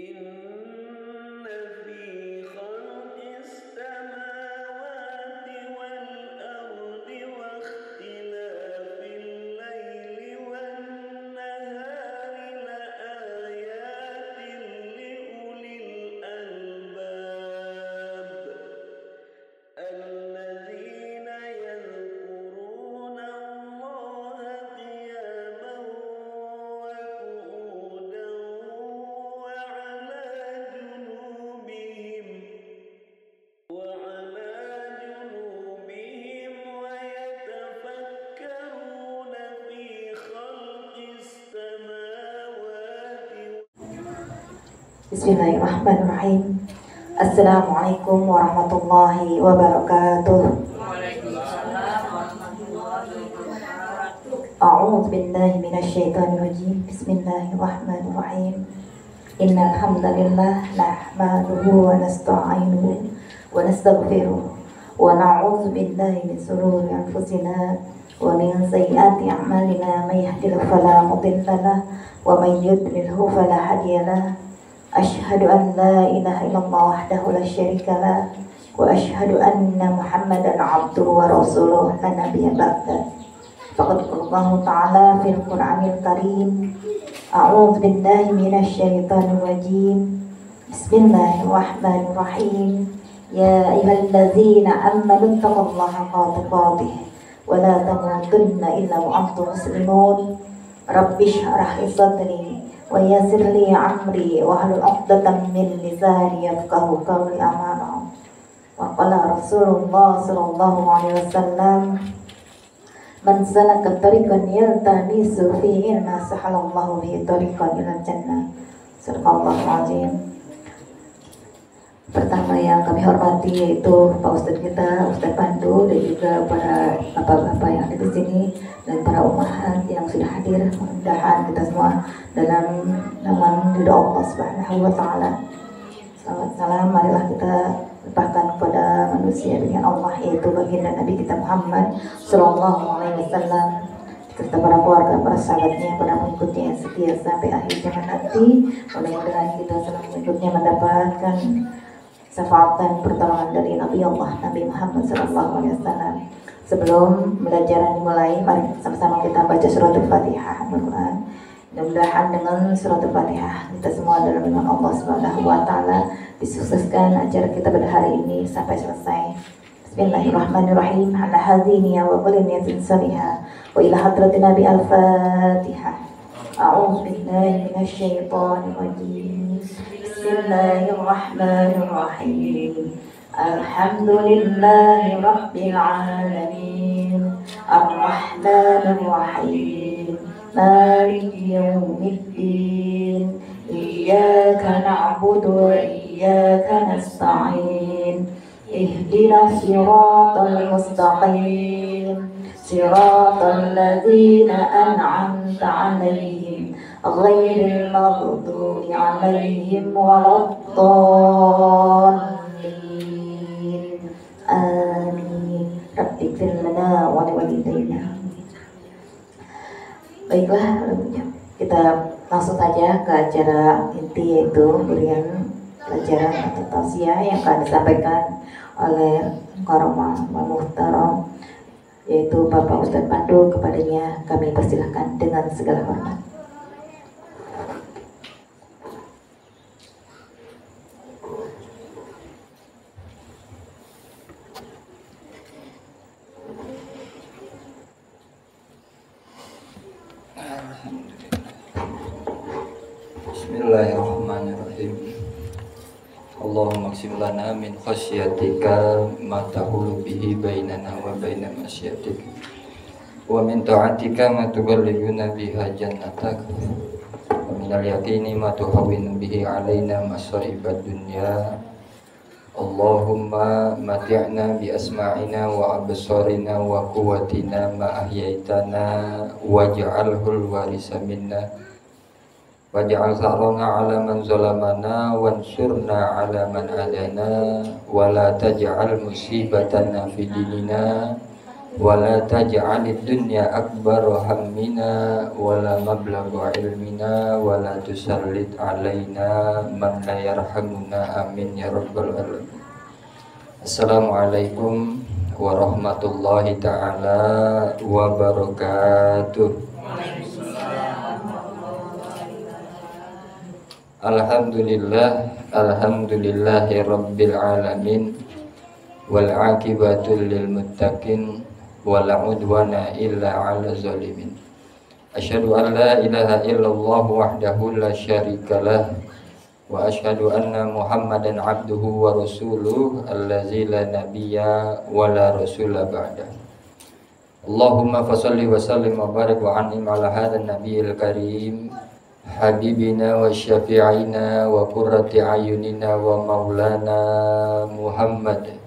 إن في خلق السماوات والأرض واختلاف الليل والنهار لآيات لأولي الألباب الذين يذكرون الله قياما وقعودا وعلى جنوبهم ويتفكرون في خلق السماوات. Bismillahirrahmanirrahim. Assalamualaikum warahmatullahi wabarakatuh. A'udzu billahi minasyaitonir rajim. Bismillahirrahmanirrahim. Innal hamdalillah nahmaduhu wa nasta'inuhu wa nastaghfiruh wa na'udzu billahi min shururi anfusina wa min sayyiati a'malina may yahdihillahu fala mudilla lahu wa may yudlilhu fala hadiya lahu. Asyhadu an la ilaha illallah wahdahu la syarika lah wa asyhadu anna Muhammadan abduhu wa rasuluh la nabiyya ba'da. Faqad qala ta'ala fil Qur'anil Karim. A'udzu billahi minasy syaithanir rajim. Bismillahirrahmanirrahim. Ya ayyuhalladzina amanu taqullaha haqqa tuqatih wa la tamutunna illa wa antum muslimun. Rabbi shrah li sadri wa yassir li amri wa hlul 'uqdatam min lisani yafqahu qawli. Amana wa qala Rasulullah sallallahu alaihi wasallam, man salaka tariqan yaltamisu fihi ilman sahalallahu bihi tariqan ilal jannah. Sadaqallahul azim. Pertama yang kami hormati yaitu Pak Ustadz kita, Ustadz Pandu, dan juga para bapak-bapak yang ada di sini dan para ummahat yang sudah hadir. Mudah-mudahan kita semua dalam naungan ridha Allah Subhanahu wa taala. Salawat salam marilah kita limpahkan kepada manusia dengan Allah, yaitu baginda Nabi kita Muhammad sallallahu alaihi wasallam, serta para keluarga, para sahabatnya, para pengikutnya yang setia sampai akhir zaman nanti. Mudah-mudahan kita selanjutnya mendapatkan syafaat dan pertolongan dari Nabi Allah Nabi Muhammad SAW. Sebelum belajar dimulai, mari sama-sama kita baca surat Al-Fatihah. Mudah-mudahan dengan surat Al-Fatihah kita semua dalam lindungan Allah Subhanahu wa taala disukseskan acara kita pada hari ini sampai selesai. Bismillahirrahmanirrahim. Ala hadhihi wa qul niyatin salihah wa ila hadratin Nabi Al-Fatihah. A'udzu billahi minasy syaithanir rajim. Bismillahirrahmanirrahim. Alhamdulillahi rabbil alamin. Ar-Rahmanir Rahim. Maliki yaumiddin. Iyyaka na'budu wa iyyaka nasta'in. Ihdinas siratal mustaqim. Siratal ladzina an'amta 'alaihim ghairil maghdubi 'alaihim waladdallin. Amin. Rabbighfir lana wa liwalidayna. Baiklah, kita langsung saja ke acara inti, yaitu berian pelajaran atau tausiah yang akan disampaikan oleh Karomah wa Muhtaram, yaitu Bapak Ustadz Pandu. Kepadanya kami persilahkan dengan segala hormat. Bismillahirrahmanirrahim. Allahumma qsim lana min khasyatika ma tahulu bihi bainana wa baina masyiatik wa min ta'atika ma tuballighuna biha jannatak wa min al-yaqini ma tuhawwinu bihi alaina masa'ibad dunya. Allahumma mati'na bi asma'ina wa absarina wa quwwatina ma ahyaitana waj'alhul warisa minna waj'al sa'rana 'ala man zalamana wansurna 'ala man adana wa la taj'al musibatana fi dinina ولا تجعل الدنيا أكبر همنا ولا مبلغ علمنا ولا تسلط علينا من لا يرحمنا آمين يا رب العالمين. Assalamualaikum warahmatullahi ta'ala wabarakatuh. Alhamdulillahi rabbil alamin wal aqibatu lil muttaqin wala udwana illa 'ala zalimin. Asyhadu an la ilaha illallah wahdahu la syarikalah wa asyhadu anna Muhammadan abduhu wa rasuluh allazi la nabiyya wa la rasula ba'da. Allahumma fashalli wa sallim wa barik wa an'im ala hadzal nabiyil karim habibina wa syafi'ina wa qurrati ayunina wa maulana Muhammad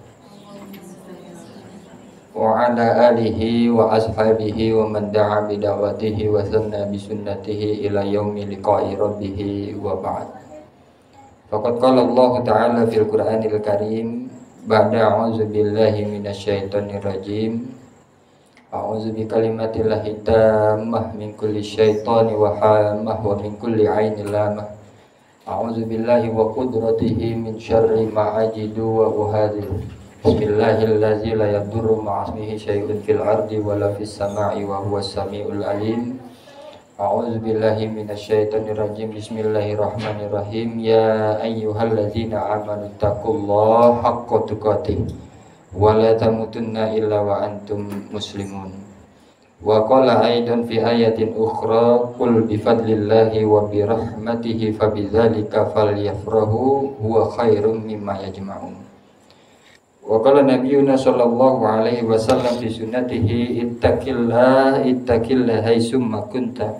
wa ala alihi wa ashabihi wa man da'a bi da'watihi wa sanna bi sunnatihi ila yaumi liqa'i rabbih wa ba'd. Faqad qala Allah ta'ala fil Qur'anil Karim ba'da a'udzu billahi minasyaitonir rajim. A'udzu bi kalimatillahi tammah min kulli syaitani wa hammah wa min kulli 'ainin lamah. A'udzu billahi wa qudratihi min syarri ma ajidu wa uhadhiru. Bismillahirrahmanirrahim. La yadurru ma'asmihi syai'un fil ardi wa la fis sama'i wa huwas samiul alim. A'udzu billahi minasyaitonir rajim. Bismillahirrahmanirrahim. Ya ayyuhalladzina amanu taqullaha haqqa tuqatih wa la tamutunna illa wa antum muslimun. Wa qala aidan fi ayatin ukhra qul bi fadlillahi wa bi rahmatihi fabidzalika falyafrahu huwa khairum mimma yajma'un. Wa qala nabiyuna sallallahu alaihi wasallam fi sunnatihi ittaqillah haitsumma kunta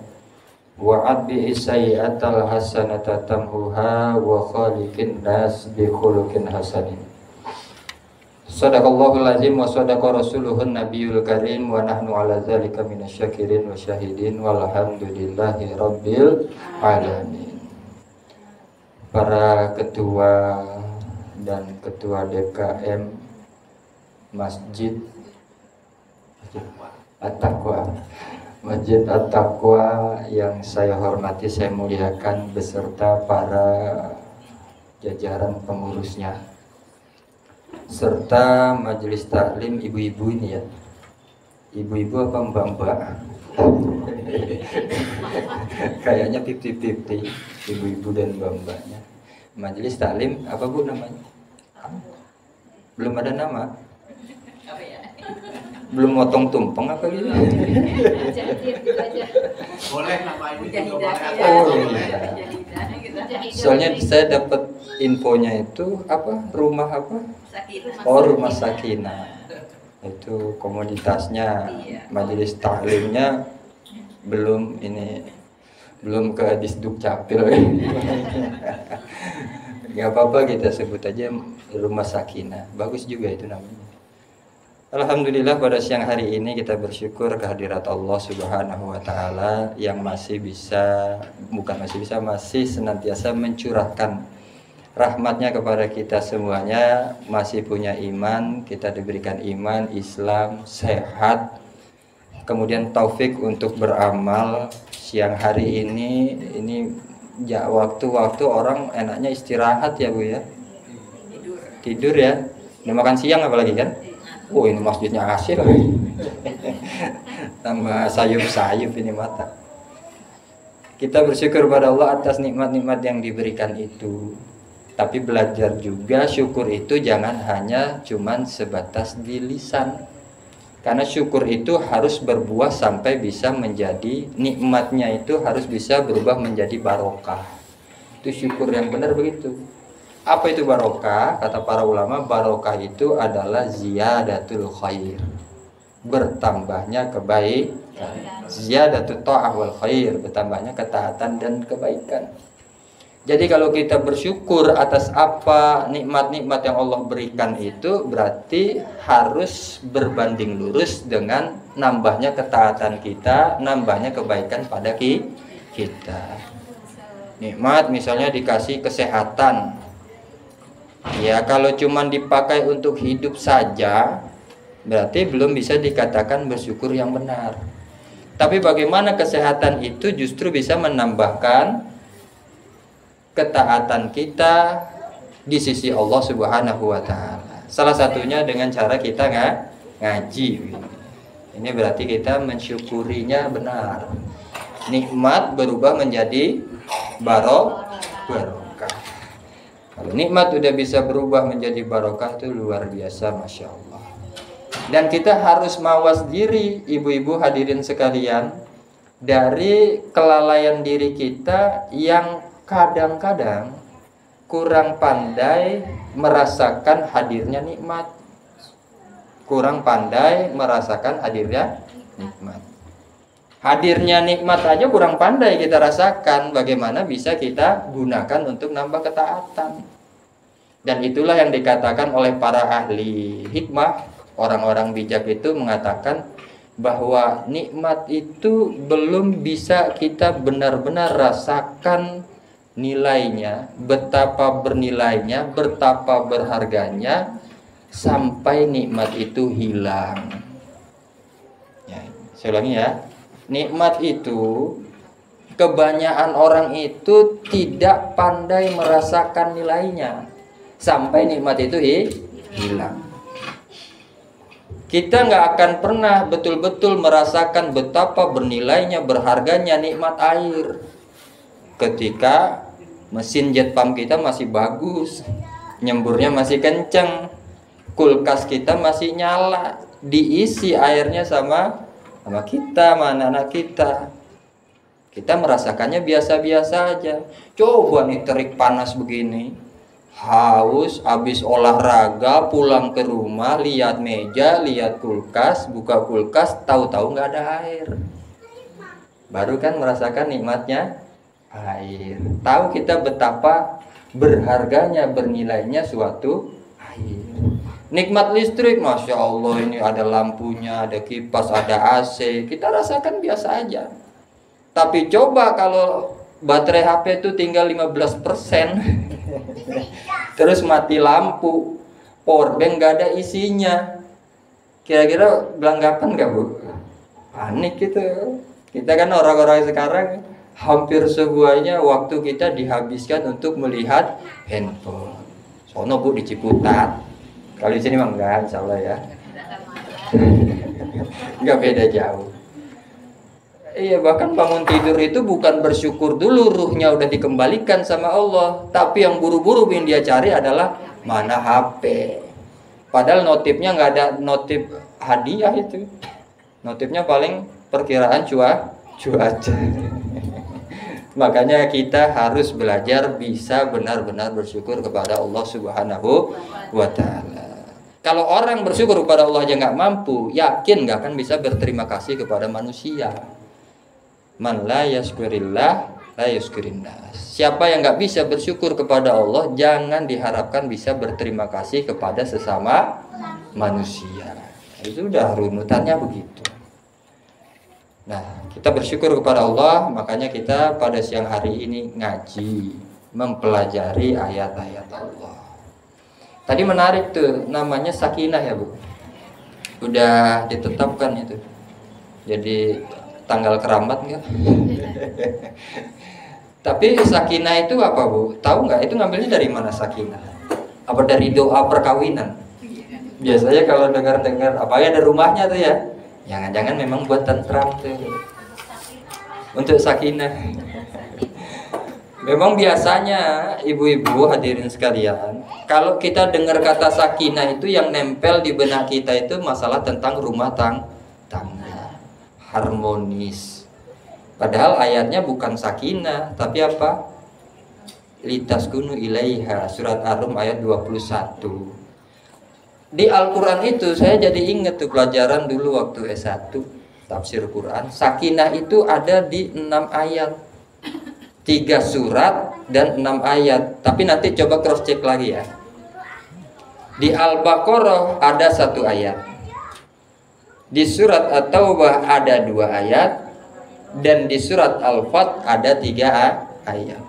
wa adbi sayyi'atal hasanata tamhuha wa khaliqin nas bi khuluqin hasanin. Sadaqallahul azim wa sadaqa rasuluhun nabiyul karim wa nahnu ala dzalika minasyakirin wa syahidin walhamdulillahi rabbil alamin. Para ketua dan ketua DKM Masjid At-Taqwa yang saya hormati, saya muliakan beserta para jajaran pengurusnya serta majelis taklim ibu-ibu ini ya. Ibu-ibu apa mbak-mbak? Kayaknya 50-50 ibu-ibu dan mbak-mbaknya. Majelis taklim apa Bu namanya? Belum ada nama. Belum motong tumpeng apa gitu? Boleh nama itu. Oh iya. Soalnya saya dapat infonya itu apa? Rumah apa? Oh, rumah Sakinah. Itu komoditasnya. Majelis taklimnya belum ke Disduk Capil. Gak apa-apa, kita sebut aja rumah Sakinah. Bagus juga itu namanya. Alhamdulillah pada siang hari ini kita bersyukur kehadirat Allah Subhanahu wa taala yang masih senantiasa mencurahkan rahmatnya kepada kita semuanya. Masih punya iman, kita diberikan iman, Islam, sehat, kemudian taufik untuk beramal. Siang hari ini ya, waktu-waktu orang enaknya istirahat ya Bu ya. Tidur ya. Udah makan siang apalagi kan? Oh, ini masjidnya asik. Tambah sayup-sayup ini mata. Kita bersyukur pada Allah atas nikmat-nikmat yang diberikan itu. Tapi belajar juga syukur itu jangan hanya cuman sebatas di lisan. Karena syukur itu harus berbuah sampai bisa menjadi, nikmatnya itu harus bisa berubah menjadi barokah. Itu syukur yang benar begitu. Apa itu barokah? Kata para ulama, barokah itu adalah ziyadatul khair, bertambahnya kebaikan. Ziyadatul ta'ah wal khair, bertambahnya ketaatan dan kebaikan. Jadi kalau kita bersyukur atas apa nikmat-nikmat yang Allah berikan itu, berarti harus berbanding lurus dengan nambahnya ketaatan kita, nambahnya kebaikan pada kita. Nikmat misalnya dikasih kesehatan. Ya kalau cuma dipakai untuk hidup saja, berarti belum bisa dikatakan bersyukur yang benar. Tapi bagaimana kesehatan itu justru bisa menambahkan ketaatan kita di sisi Allah Subhanahu wa taala. Salah satunya dengan cara kita ngaji. Ini berarti kita mensyukurinya benar. Nikmat berubah menjadi barokah. Kalau nikmat udah bisa berubah menjadi barokah itu luar biasa, Masya Allah. Dan kita harus mawas diri, ibu-ibu hadirin sekalian, dari kelalaian diri kita yang kadang-kadang kurang pandai merasakan hadirnya nikmat. Kurang pandai merasakan hadirnya nikmat. Hadirnya nikmat aja kurang pandai kita rasakan, bagaimana bisa kita gunakan untuk nambah ketaatan. Dan itulah yang dikatakan oleh para ahli hikmah, orang-orang bijak itu mengatakan bahwa nikmat itu belum bisa kita benar-benar rasakan nilainya, betapa bernilainya, betapa berharganya sampai nikmat itu hilang. Ya, saya ulangi ya. Nikmat itu kebanyakan orang itu tidak pandai merasakan nilainya sampai nikmat itu hilang. Kita nggak akan pernah betul-betul merasakan betapa bernilainya, berharganya nikmat air ketika mesin jet pump kita masih bagus, nyemburnya masih kenceng, kulkas kita masih nyala, diisi airnya sama kita, sama anak-anak kita. Kita merasakannya biasa-biasa aja. Coba nih terik panas begini, haus, habis olahraga, pulang ke rumah, lihat meja, lihat kulkas, buka kulkas, tahu-tahu nggak ada air. Baru kan merasakan nikmatnya air. Tahu kita betapa berharganya, bernilainya suatu air. Nikmat listrik, Masya Allah, ini ada lampunya, ada kipas, ada AC, kita rasakan biasa aja. Tapi coba kalau baterai HP itu tinggal 15%, terus mati lampu, powerbank gak ada isinya, kira-kira belanggapan gak, Bu? Panik gitu. Kita kan orang-orang sekarang hampir semuanya waktu kita dihabiskan untuk melihat handphone. Sono, Bu, di Ciputat. Kalau di sini mah enggak, insya Allah ya. Enggak beda jauh. Iya, bahkan bangun tidur itu bukan bersyukur dulu ruhnya udah dikembalikan sama Allah, tapi yang buru-buru yang dia cari adalah mana HP. Padahal notifnya nggak ada notif hadiah itu. Notifnya paling perkiraan cuaca. Makanya kita harus belajar bisa benar-benar bersyukur kepada Allah Subhanahu wa ta'ala. Kalau orang bersyukur kepada Allah aja nggak mampu, yakin nggak akan bisa berterima kasih kepada manusia. Man la yashkurillah la yashkurinnas. Siapa yang nggak bisa bersyukur kepada Allah, jangan diharapkan bisa berterima kasih kepada sesama manusia. Itu udah runutannya begitu. Nah, kita bersyukur kepada Allah, makanya kita pada siang hari ini ngaji, mempelajari ayat-ayat Allah. Tadi menarik tuh, namanya sakinah ya, Bu. Udah ditetapkan itu. Jadi tanggal keramat enggak? Tapi sakinah itu apa, Bu? Tahu nggak? Itu ngambilnya dari mana sakinah? Apa dari doa perkawinan? Biasanya kalau dengar-dengar, apalagi ada rumahnya tuh ya. Jangan-jangan memang buat tentram tuh. Untuk sakinah. Memang biasanya ibu-ibu hadirin sekalian, kalau kita dengar kata sakinah itu yang nempel di benak kita itu masalah tentang rumah tangga, harmonis. Padahal ayatnya bukan sakinah, tapi apa? Litaskunu ilaiha, surat Ar-Rum ayat 21. Di Al-Quran itu saya jadi ingat tuh pelajaran dulu waktu S1 tafsir Quran. Sakinah itu ada di 6 ayat, 3 surat dan 6 ayat. Tapi nanti coba cross check lagi ya. Di Al-Baqarah ada 1 ayat, di surat At-Taubah ada 2 ayat, dan di surat Al-Fat ada 3 ayat.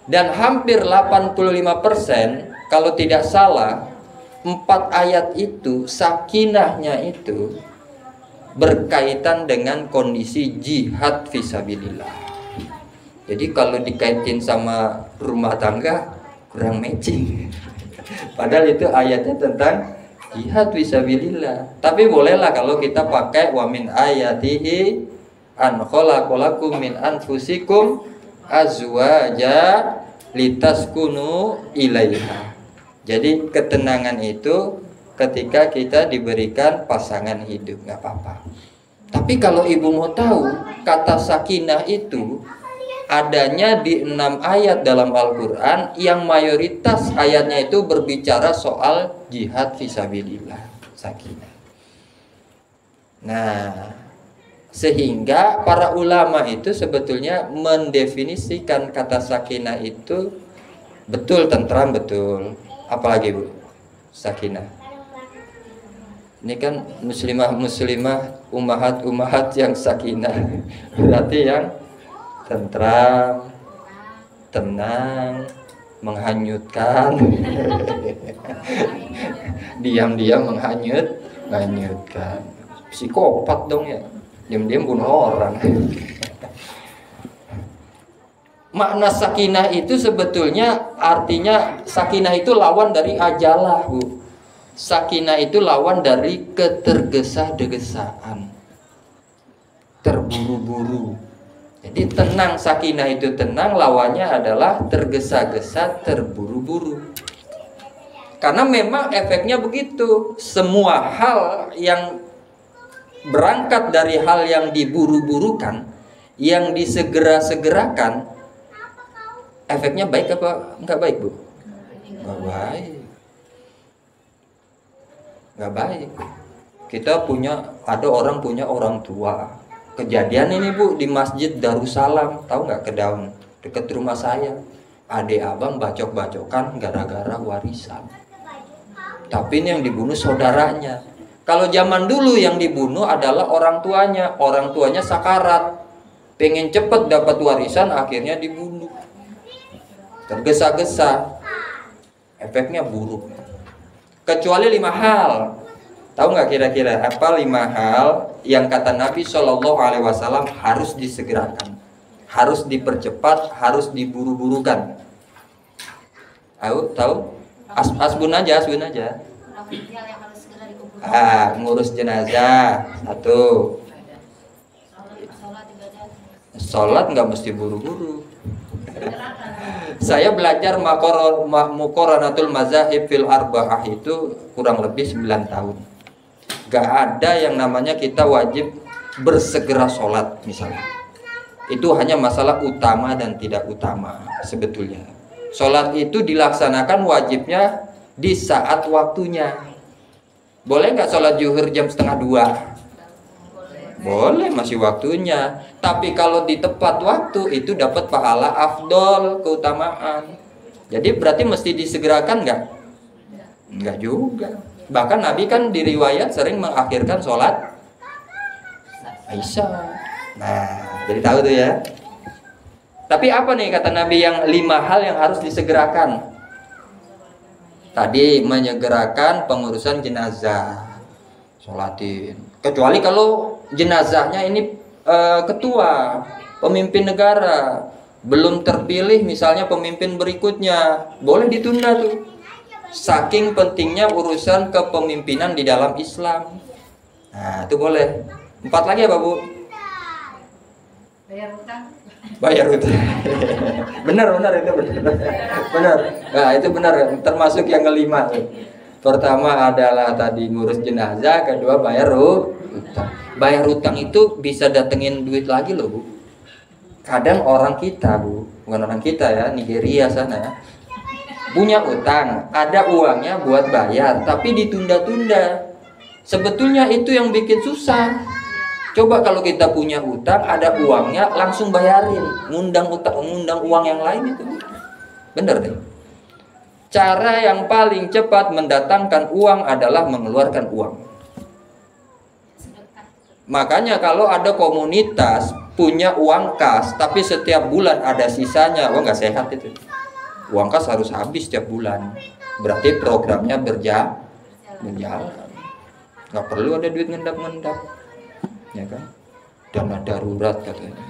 Dan hampir 85% kalau tidak salah 4 ayat itu sakinahnya itu berkaitan dengan kondisi jihad fisabilillah. Jadi kalau dikaitin sama rumah tangga kurang matching. Padahal itu ayatnya tentang jihad fisabilillah. Tapi bolehlah kalau kita pakai wa min ayatihi an khalaqalakum min anfusikum azwaja litaskunu ilaiha. Jadi ketenangan itu ketika kita diberikan pasangan hidup, nggak apa-apa. Tapi kalau ibu mau tahu, kata sakinah itu adanya di 6 ayat dalam Al-Quran, yang mayoritas ayatnya itu berbicara soal jihad fisabilillah, sakinah. Nah, sehingga para ulama itu sebetulnya mendefinisikan kata sakinah itu betul, tentram, betul. Apalagi Bu, sakinah. Ini kan muslimah, umahat yang sakinah. Berarti yang tentram, tenang, menghanyutkan. Diam-diam menghanyutkan. Psikopat dong ya. Diam-diam bunuh orang. Makna sakinah itu sebetulnya artinya sakinah itu lawan dari ajalah, Bu. Sakinah itu lawan dari ketergesa-gesaan, terburu-buru. Jadi tenang, sakinah itu tenang, lawannya adalah tergesa-gesa, terburu-buru. Karena memang efeknya begitu. Semua hal yang berangkat dari hal yang diburu-burukan, yang disegera-segerakan, efeknya baik apa enggak baik, Bu? Enggak baik. Enggak baik. Kita ada orang punya orang tua. Kejadian ini, Bu, di Masjid Darussalam, tahu nggak, Kedaung, dekat rumah saya. Adik abang bacok-bacokan gara-gara warisan. Tapi ini yang dibunuh saudaranya. Kalau zaman dulu yang dibunuh adalah orang tuanya. Orang tuanya sakarat, pengen cepet dapat warisan, akhirnya dibunuh. Tergesa-gesa, efeknya buruk. Kecuali 5 hal. Tahu nggak kira-kira apa 5 hal yang kata Nabi SAW harus disegerakan, harus dipercepat, harus diburu-burukan? Tahu? Asbun aja. Ngurus jenazah 1. Sholat nggak mesti buru-buru. Saya belajar Muqaranatul Mazahib fil Arba'ah itu kurang lebih 9 tahun. Gak ada yang namanya kita wajib bersegera sholat misalnya. Itu hanya masalah utama dan tidak utama sebetulnya. Sholat itu dilaksanakan wajibnya di saat waktunya. Boleh nggak sholat zuhur jam 1:30? Boleh, masih waktunya. Tapi kalau di tepat waktu itu dapat pahala afdol, keutamaan. Jadi berarti mesti disegerakan nggak? Nggak juga. Bahkan Nabi kan di riwayat sering mengakhirkan sholat Isya. Nah, jadi tahu tuh ya. Tapi apa nih kata Nabi yang 5 hal yang harus disegerakan? Tadi menyegerakan pengurusan jenazah, sholatin. Kecuali kalau jenazahnya ini ketua, pemimpin negara, belum terpilih misalnya pemimpin berikutnya, boleh ditunda tuh. Saking pentingnya urusan kepemimpinan di dalam Islam. Nah, itu boleh. 4 lagi apa, Bu? Bayar hutang. Benar itu benar. Nah, itu benar, termasuk yang kelima. Pertama adalah tadi ngurus jenazah, kedua bayar hutang. Bayar hutang itu bisa datengin duit lagi loh, Bu. Kadang orang kita, Bu, bukan orang kita ya, Nigeria sana ya, punya utang, ada uangnya buat bayar, tapi ditunda-tunda. Sebetulnya itu yang bikin susah. Coba kalau kita punya utang, ada uangnya, langsung bayarin, ngundang uang yang lain itu. Bener deh. Cara yang paling cepat mendatangkan uang adalah mengeluarkan uang. Makanya kalau ada komunitas punya uang kas, tapi setiap bulan ada sisanya, wah nggak sehat itu. Uang kas harus habis setiap bulan. Berarti programnya berjalan. Nggak perlu ada duit ngendap-ngendap, ya kan? Dana darurat katanya.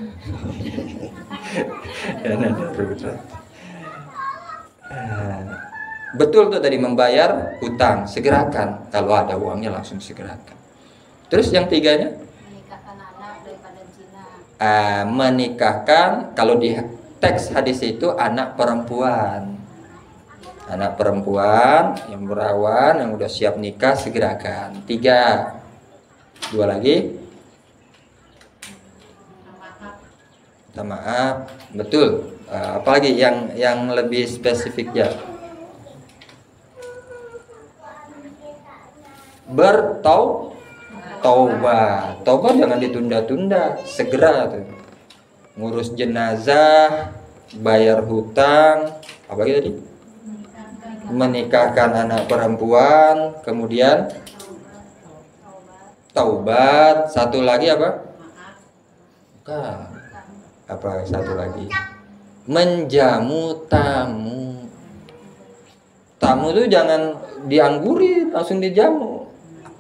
Dana darurat. Betul tuh tadi, membayar hutang, segerakan. Kalau ada uangnya langsung segerakan. Terus yang tiganya? Menikahkan anak daripada zina. Menikahkan, kalau di teks hadis itu anak perempuan. Anak perempuan yang berawan, yang udah siap nikah, segerakan. 3. 2 lagi. Minta maaf. Betul. Apalagi yang lebih spesifik ya? Taubat jangan ditunda-tunda, segera tuh. Ngurus jenazah, bayar hutang, apa lagi tadi? Menikahkan anak perempuan, kemudian taubat, satu lagi apa? Bukan. Apa satu lagi? Menjamu tamu. Tamu tuh jangan dianggurin, langsung dijamu.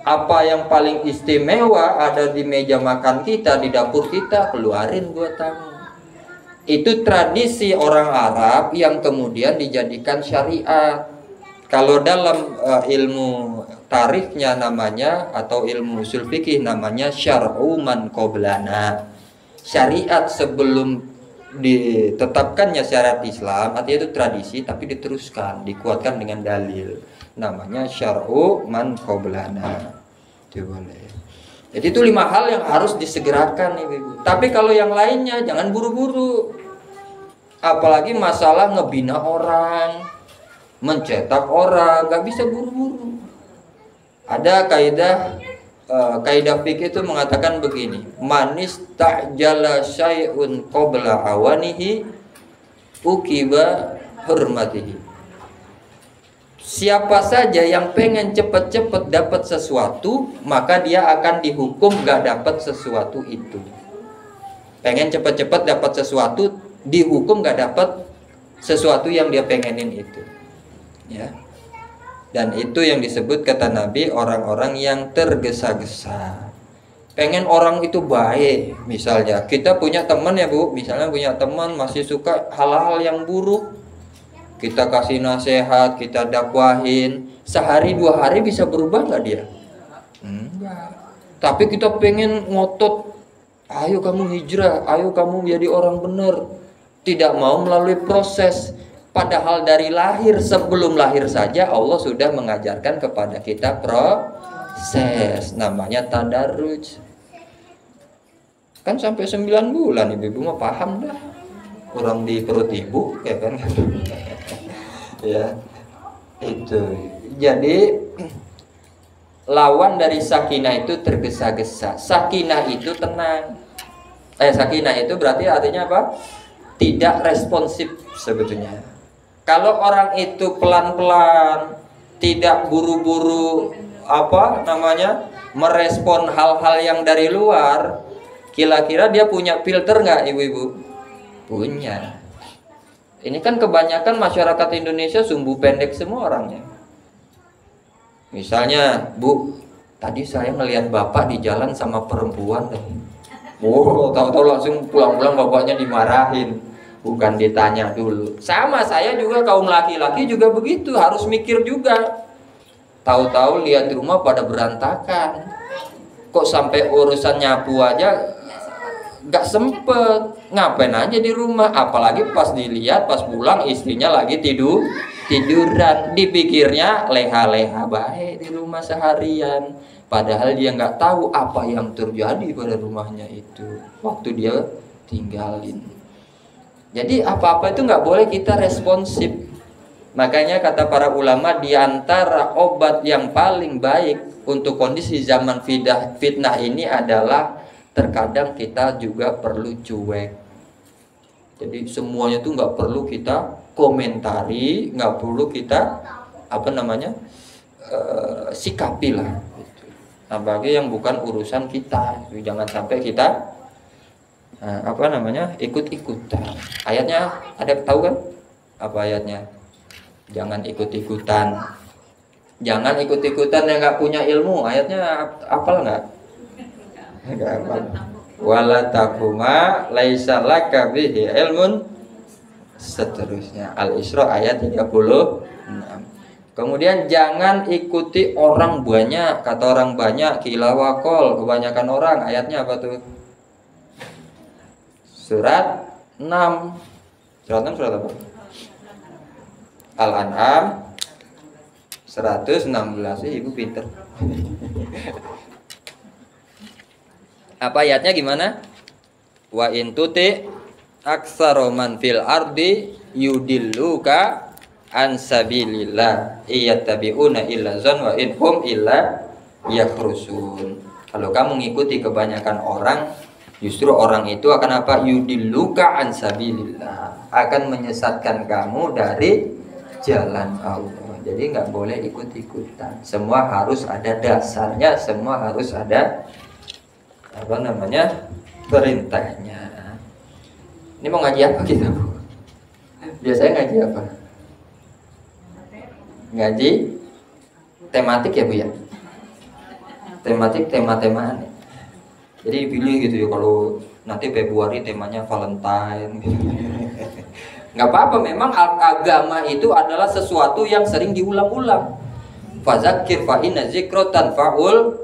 Apa yang paling istimewa ada di meja makan kita, di dapur kita, keluarin buat tamu. Itu tradisi orang Arab yang kemudian dijadikan syariat. Kalau dalam ilmu tarikhnya namanya, atau ilmu usul fikih namanya syar'u man qoblana. Syariat sebelum ditetapkannya syariat Islam, artinya itu tradisi tapi diteruskan, dikuatkan dengan dalil. Namanya syar'u man qoblana. Itu boleh. Jadi itu 5 hal yang harus disegerakan Ibu. Tapi kalau yang lainnya jangan buru-buru. Apalagi masalah ngebina orang, mencetak orang, nggak bisa buru-buru. Ada kaidah fikih itu mengatakan begini, manis ta'jala syai'un qabla awanihi ukiba hurmatihi. Siapa saja yang pengen cepet-cepet dapat sesuatu, maka dia akan dihukum gak dapat sesuatu itu. Pengen cepet-cepet dapat sesuatu, dihukum gak dapat sesuatu yang dia pengenin itu. Ya. Dan itu yang disebut kata Nabi orang-orang yang tergesa-gesa. Pengen orang itu baik. Misalnya kita punya teman ya Bu, misalnya punya teman masih suka hal-hal yang buruk. Kita kasih nasihat, kita dakwahin, sehari 2 hari bisa berubah nggak dia? Enggak. Tapi kita pengen ngotot, ayo kamu hijrah, ayo kamu jadi orang benar. Tidak mau melalui proses. Padahal dari lahir, sebelum lahir saja Allah sudah mengajarkan kepada kita proses. Namanya tadarruj. Kan sampai 9 bulan ibu mah paham dah. Kurang di perut ibu ya kan. Ya. Itu. Jadi lawan dari sakinah itu tergesa-gesa. Sakinah itu tenang. Sakinah itu berarti artinya apa? Tidak responsif sebetulnya. Kalau orang itu pelan-pelan, tidak buru-buru merespon hal-hal yang dari luar, kira-kira dia punya filter nggak ibu-ibu? Punya. Ini kan kebanyakan masyarakat Indonesia sumbu pendek semua orangnya. Misalnya, Bu, tadi saya ngelihat bapak di jalan sama perempuan. Tahu-tahu langsung pulang-pulang bapaknya dimarahin. Bukan ditanya dulu. Sama saya juga kaum laki-laki juga begitu, harus mikir juga. Tahu-tahu lihat rumah pada berantakan. Kok sampai urusan nyapu aja gak sempet. Ngapain aja di rumah? Apalagi pas dilihat, pas pulang istrinya lagi tiduran. Dipikirnya leha-leha baik di rumah seharian. Padahal dia gak tahu apa yang terjadi pada rumahnya itu waktu dia tinggalin. Jadi apa-apa itu nggak boleh kita responsif. Makanya kata para ulama, di antara obat yang paling baik untuk kondisi zaman fitnah ini adalah terkadang kita juga perlu cuek. Jadi semuanya itu nggak perlu kita komentari, nggak perlu kita sikapi lah. Nah, bagi yang bukan urusan kita, jangan sampai kita ikut-ikutan. Ayatnya ada tahu kan? Apa ayatnya? Jangan ikut-ikutan Jangan ikut-ikutan yang nggak punya ilmu. Ayatnya apal nggak? Nggak apal. Wala takuma laisa laka bihi ilmun, seterusnya. Al-Isra ayat 36. Kemudian jangan ikuti orang banyak. Kata orang banyak kilawakol, kebanyakan orang. Ayatnya apa tuh? Surat 6. Surat 6 surat apa? Al-An'am 116. Ibu pinter. Apa ayatnya gimana? Wa in tuti aktsara man fil ardi yudilluka an sabilillah iyattabi'una illa zan wa in hum illa yakhrusun. Kalau kamu mengikuti kebanyakan orang, justru orang itu akan apa? Yudilluka an sabilillah, akan menyesatkan kamu dari jalan Allah. Jadi nggak boleh ikut-ikutan. Semua harus ada dasarnya, semua harus ada apa namanya, perintahnya. Ini mau ngaji apa kita, Bu? Biasanya ngaji apa? Ngaji tematik ya, Bu ya? Tematik, tema-temaan. Jadi dipilih gitu ya, kalau nanti Februari temanya Valentine gitu. Nggak apa-apa, memang agama itu adalah sesuatu yang sering diulang-ulang. Fazakir fa inna dzikra tanfa'ul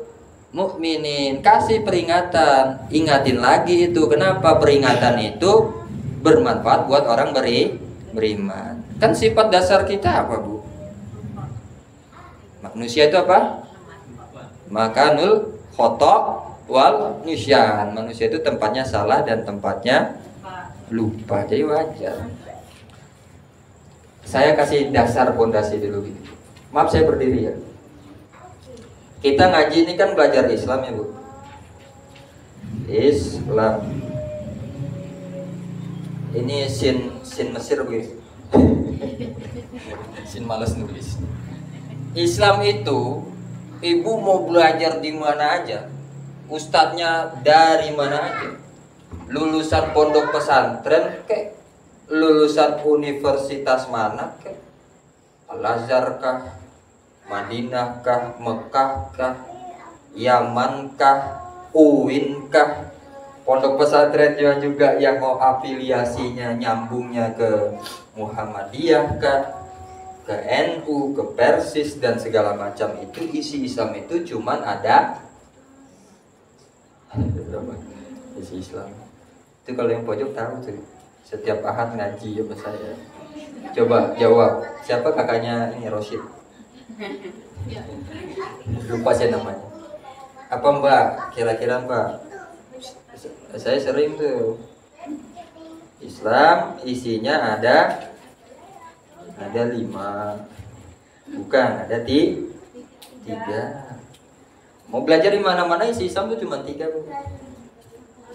mukminin. Kasih peringatan, ingatin lagi itu. Kenapa? Peringatan itu bermanfaat buat orang beriman. Kan sifat dasar kita apa, Bu? Manusia itu apa? Makanul khoto wal nisyan. Manusia itu tempatnya salah dan tempatnya lupa. Jadi wajar. Saya kasih dasar pondasi dulu gitu. Maaf saya berdiri ya. Kita ngaji ini kan belajar Islam ya, Bu. Islam. Ini sin Mesir, Bu. Sin males nulis. Islam itu ibu mau belajar di mana aja, ustadznya dari mana aja, lulusan pondok pesantren kek, lulusan universitas mana kek, Al-Azhar kah, Madinah kah, Mekah kah, Yaman kah, UIN kah, pondok pesantren juga yang mau afiliasinya nyambungnya ke Muhammadiyah kah, ke NU, ke Persis dan segala macam, itu isi Islam itu cuman ada berapa? Isi Islam itu kalau yang pojok tahu tuh, setiap ahad ngaji sama saya. Coba jawab, siapa kakaknya ini Rosyid? Lupa saya namanya. Apa Mbak? Kira-kira Mbak? Saya sering tuh. Islam isinya ada 5. Bukan, ada 3. Mau belajar di mana-mana isi Islam tuh cuma 3, Bu.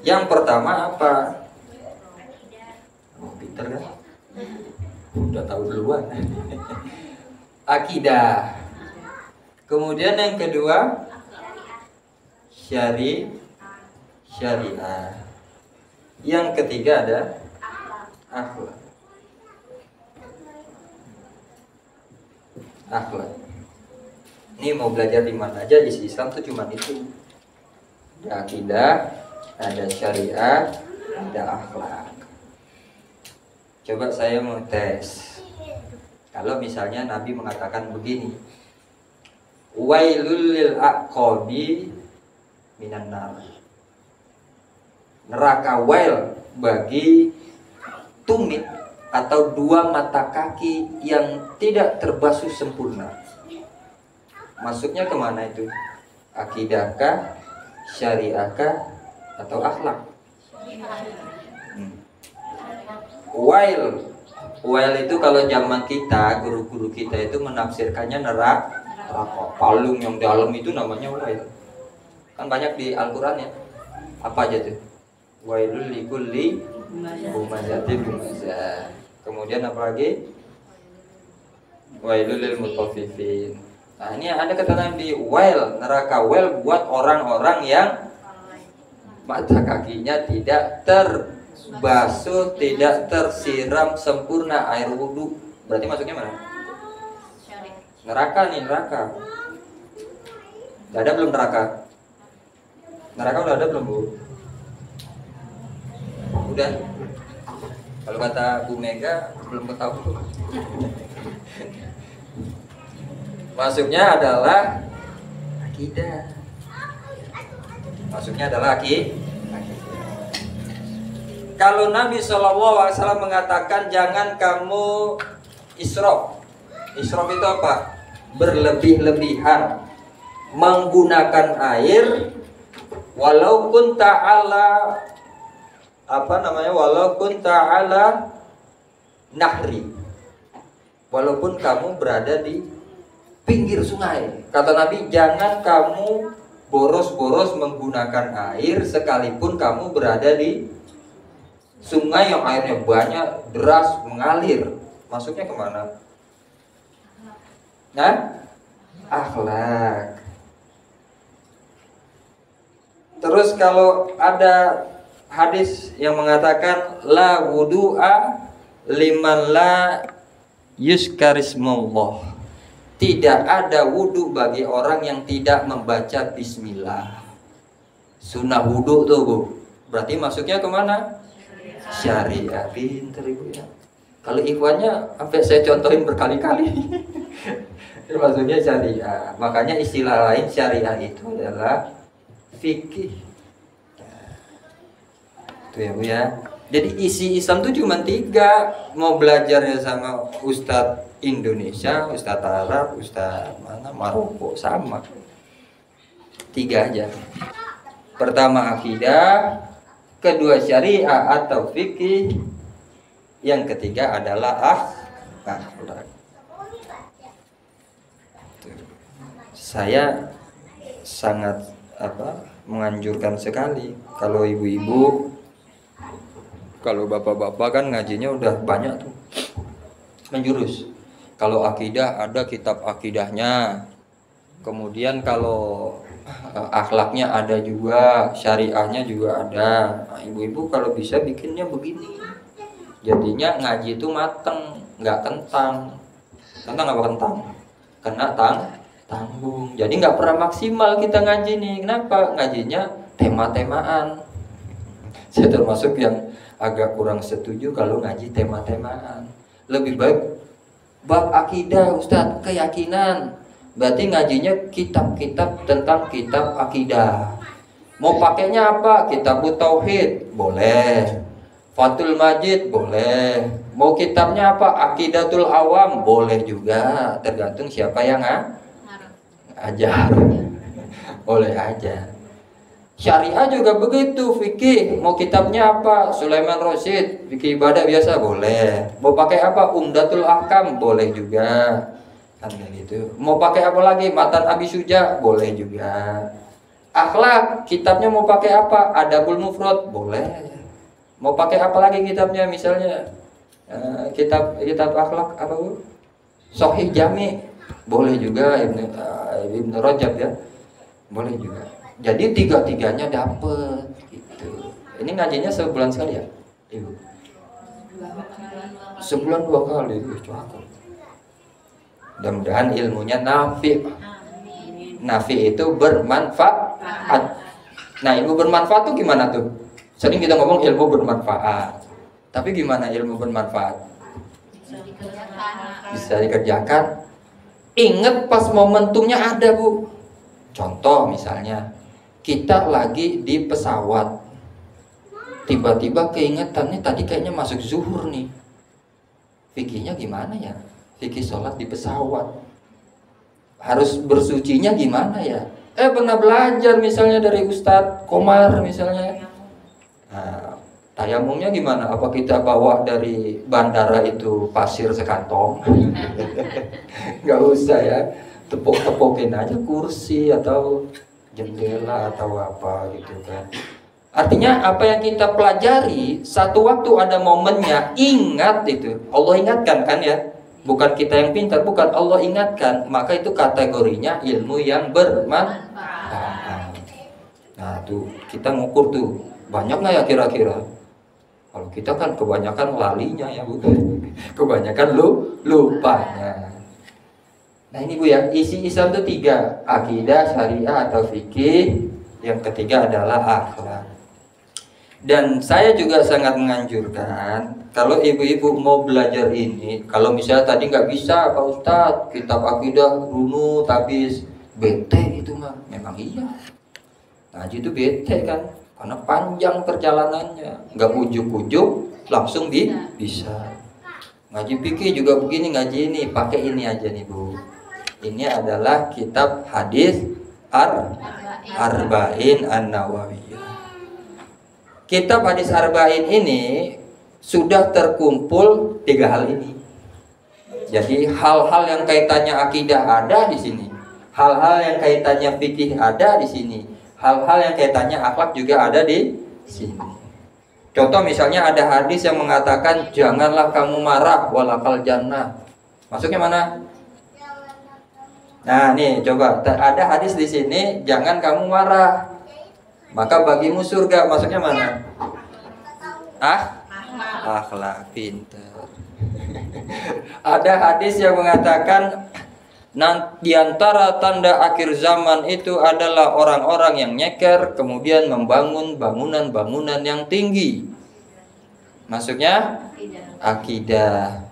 Yang pertama apa? Oh, pinter kan? Udah tahu duluan. Akidah. Kemudian yang kedua syariah. Yang ketiga ada akhlak. Ini mau belajar di mana aja, isi Islam tuh cuma itu. Ada akidah, ada syariah, ada akhlak. Coba saya mau tes. Kalau misalnya Nabi mengatakan begini, wailul lil aqabi minan nar. Neraka wail bagi tumit atau 2 mata kaki yang tidak terbasuh sempurna. Masuknya kemana itu? Akidahkah, syariahkah, atau akhlak? Wail itu kalau zaman kita, guru-guru kita itu menafsirkannya neraka. Palung yang dalam itu namanya wail. Kan banyak di Al-Quran ya. Apa aja tuh? Wailul likulli humazatin lumazah. Kemudian apa lagi? Wailul lil mutaffifin. Nah, ini ada kata Nabi, wail, neraka wail buat orang-orang yang mata kakinya tidak terbasuh, tidak tersiram sempurna air wudhu. Berarti masuknya mana? Neraka nih, neraka. Udah ada belum neraka? Neraka udah ada belum, Bu? Udah. Kalau kata Bu Mega belum ketahui. Masuknya adalah akidah. Masuknya adalah akidah. Kalau Nabi SAW mengatakan jangan kamu israf. Israf itu apa? Berlebih-lebihan menggunakan air walaupun ta'ala walaupun ta'ala nahri, walaupun kamu berada di pinggir sungai. Kata Nabi, jangan kamu boros-boros menggunakan air sekalipun kamu berada di sungai yang airnya banyak, deras, mengalir. Masuknya kemana? Nah, akhlak. Terus kalau ada hadis yang mengatakan la wudu'a liman la yuskarismullah. Tidak ada wudu bagi orang yang tidak membaca bismillah. Sunnah wudu tuh, Bu. Berarti masuknya kemana? Syariah. Pinter Ibu ya. Kalau ikhwannya sampai saya contohin berkali-kali. Maksudnya syariah. Makanya istilah lain syariah itu adalah fikih. Itu ya Bu ya. Jadi isi Islam itu cuma 3. Mau belajarnya sama Ustadz Indonesia, Ustadz Arab, Ustadz mana Maroko, sama 3 aja. Pertama akidah, kedua syariah atau fikih, yang ketiga adalah akhlak. Saya sangat menganjurkan sekali kalau ibu-ibu, kalau bapak-bapak kan ngajinya udah banyak tuh menjurus. Kalau akidah ada kitab akidahnya, kemudian kalau akhlaknya ada juga, syariahnya juga ada. Nah, ibu-ibu kalau bisa bikinnya begini, jadinya ngaji itu mateng, nggak kentang. Kentang apa kentang? Kena tanggung. Jadi nggak pernah maksimal kita ngaji nih. Kenapa? Ngajinya tema-temaan. Saya termasuk yang agak kurang setuju kalau ngaji tema-temaan. Lebih baik bab akidah, Ustadz, keyakinan. Berarti ngajinya kitab-kitab tentang kitab akidah. Mau pakainya apa? Kitab Tauhid, boleh. Fathul Majid, boleh. Mau kitabnya apa? Aqidatul Awam, boleh juga. Tergantung siapa yang ajar. Boleh aja. Syariah juga begitu, fikih. Mau kitabnya apa? Sulaiman Rosyid, fikih ibadah biasa, boleh. Mau pakai apa? Umdatul Ahkam, boleh juga. Kan gitu. Mau pakai apa lagi? Matan Abi Syuja, boleh juga. Akhlak, kitabnya mau pakai apa? Adabul Mufrad, boleh. Mau pakai apa lagi kitabnya? Misalnya kitab akhlak apa Bu? Sahih Jami, boleh juga. Ibnu Rajab ya, boleh juga. Jadi 3-3-nya dapet gitu. Ini ngajinya sebulan sekali ya, Ibu? Sebulan 2 kali, cakep. Mudah-mudahan ilmunya nafi. Nafi itu bermanfaat. Nah, ilmu bermanfaat tuh gimana tuh? Sering kita ngomong ilmu bermanfaat. Tapi gimana ilmu bermanfaat? Bisa dikerjakan. Ingat pas momentumnya ada, Bu. Contoh misalnya, kita lagi di pesawat, tiba-tiba keingetannya tadi kayaknya masuk zuhur nih. Fikihnya gimana ya? Fikih sholat di pesawat, harus bersucinya gimana ya? Pernah belajar misalnya dari Ustadz Komar misalnya. Nah, tayamumnya gimana? Apa kita bawa dari bandara itu pasir sekantong? Gak usah ya, tepuk-tepukin aja kursi atau jendela atau apa gitu kan. Artinya apa yang kita pelajari, satu waktu ada momennya, ingat itu. Allah ingatkan kan ya. Bukan kita yang pintar, bukan, Allah ingatkan. Maka itu kategorinya ilmu yang bermanfaat. Nah tuh, kita ngukur tuh, banyak gak ya kira-kira? Kalau kita kan kebanyakan lalinya ya Bu. Kebanyakan lupanya. Nah ini Bu ya, isi Islam itu 3, akidah, syariah atau fikih. Yang ketiga adalah akhlak. Dan saya juga sangat menganjurkan kalau ibu-ibu mau belajar ini, kalau misalnya tadi nggak bisa Pak Ustadz, kitab akidah runut habis, bete itu mah, memang iya. Ngaji itu bete kan, karena panjang perjalanannya, nggak ujuk-ujuk langsung bisa. Ngaji fikih juga begini, ngaji ini pakai ini aja nih Bu. Ini adalah kitab hadis Arba'in An-Nawawiyah. Kitab hadis Arba'in ini sudah terkumpul 3 hal ini. Jadi hal-hal yang kaitannya akidah ada di sini, hal-hal yang kaitannya fikih ada di sini, hal-hal yang kaitannya akhlak juga ada di sini. Contoh misalnya ada hadis yang mengatakan janganlah kamu marah walakal jannah. Masuknya mana? Nah nih coba ada hadis di sini jangan kamu marah maka bagimu surga. Masuknya mana? Akhlak, pinter. Ada hadis yang mengatakan di antara tanda akhir zaman itu adalah orang-orang yang nyeker kemudian membangun bangunan-bangunan yang tinggi. Masuknya akidah.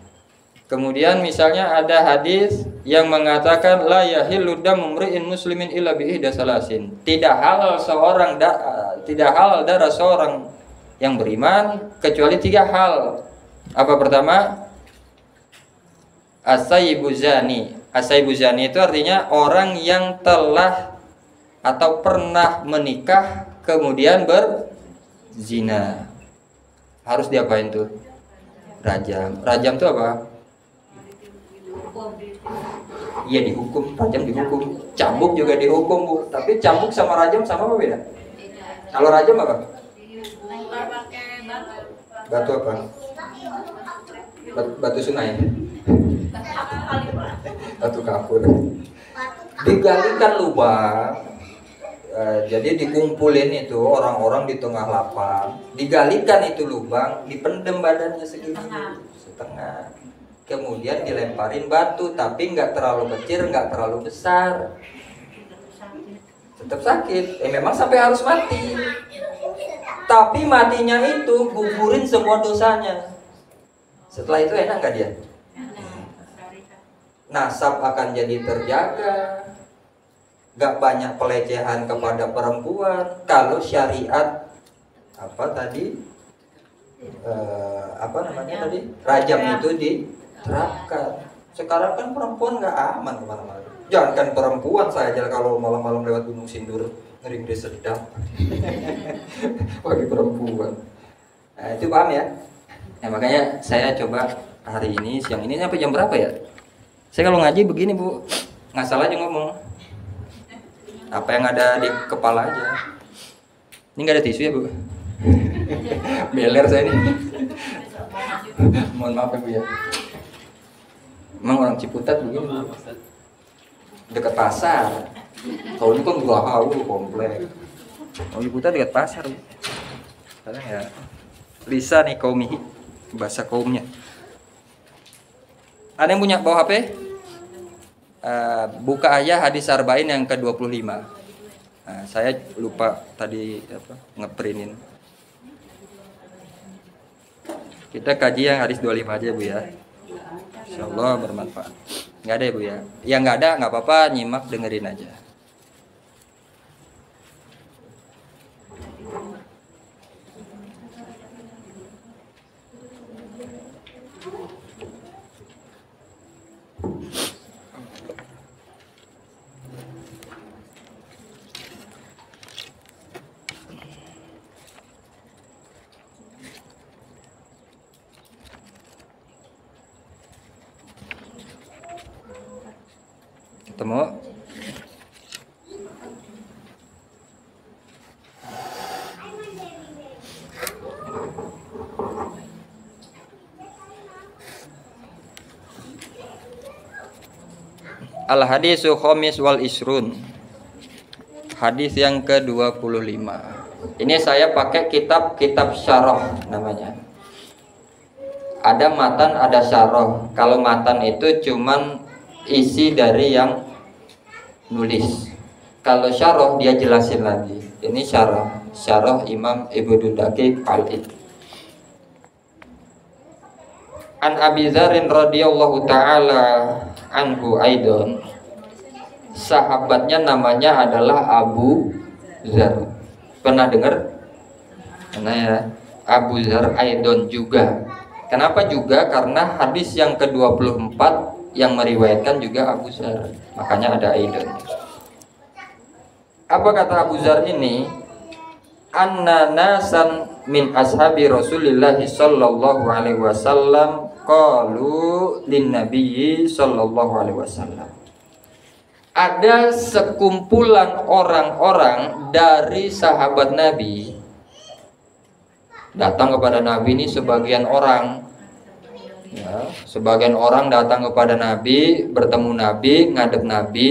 Kemudian misalnya ada hadis yang mengatakan la yahillu damu mri'in muslimin illa bi ihda salasin. Tidak halal darah seorang yang beriman kecuali 3 hal. Apa pertama? As-sayyibu zani. As-sayyibu zani itu artinya orang yang telah atau pernah menikah kemudian berzina. Harus diapain tuh? Rajam. Rajam itu apa? Iya dihukum, rajam dihukum. Cambuk juga dihukum Bu. Tapi cambuk sama rajam sama apa beda? Kalau rajam apa? Batu apa? Batu sungai. Batu kapur. Digalikan lubang. Jadi dikumpulin itu orang-orang di tengah lapang. Digalikan itu lubang, dipendem badannya segini setengah. Kemudian dilemparin batu, tapi nggak terlalu kecil, nggak terlalu besar. Tetap sakit. Memang sampai harus mati. Tapi matinya itu gugurin semua dosanya. Setelah itu enak nggak dia? Nasab akan jadi terjaga. Nggak banyak pelecehan kepada perempuan. Kalau syariat apa tadi? Rajam itu diterapkan. Sekarang kan perempuan nggak aman kemana-mana. Jangankan perempuan saja kalau malam-malam lewat Gunung Sindur ngeri-ngeri sedap. Bagi perempuan. Nah, itu paham ya? Nah, makanya saya coba hari ini siang ini sampai jam berapa ya? Saya kalau ngaji begini Bu, ngasal aja ngomong. Apa yang ada di kepala aja. Ini nggak ada tisu ya Bu? Beler saya ini. Mohon maaf ya Bu ya. Emang orang Ciputat begini Bu. Dekat pasar. Kalau ini kan Gahau komplek. Kalau Ciputat dekat pasar Bu. Sekarang ya Lisa nih kaumihi bahasa kaumnya. Ada yang punya bawa HP? Buka aja hadis Arba'in yang ke-25. Nah, saya lupa tadi ngeprintin. Kita kaji yang hadis 25 aja Bu ya. Insyaallah bermanfaat. Enggak ada ya Bu ya. Yang enggak ada enggak apa-apa, nyimak dengerin aja. Ketemu? Al-hadisu khamis wal isrun. Hadis yang ke-25. Ini saya pakai kitab syarah namanya. Ada matan, ada syarah. Kalau matan itu cuman isi dari yang nulis. Kalau syarah dia jelasin lagi. Ini syarah Imam Ibnu Daqiq Al-Id. An Abi Dzar radhiyallahu taala anhu aidon. Sahabatnya namanya adalah Abu Dzar. Pernah dengar? Pernah ya? Abu Dzar aidon juga. Kenapa juga? Karena hadis yang ke-24 yang meriwayatkan juga Abu Dzar. Makanya ada aidon. Apa kata Abu Dzar ini? Anna nasan min ashabi Rasulillah sallallahu alaihi wasallam qalu lin nabiyyi sallallahu alaihi wasallam. Ada sekumpulan orang-orang dari sahabat Nabi datang kepada Nabi. Ini sebagian orang ya, sebagian orang datang kepada Nabi, bertemu Nabi, ngadep Nabi.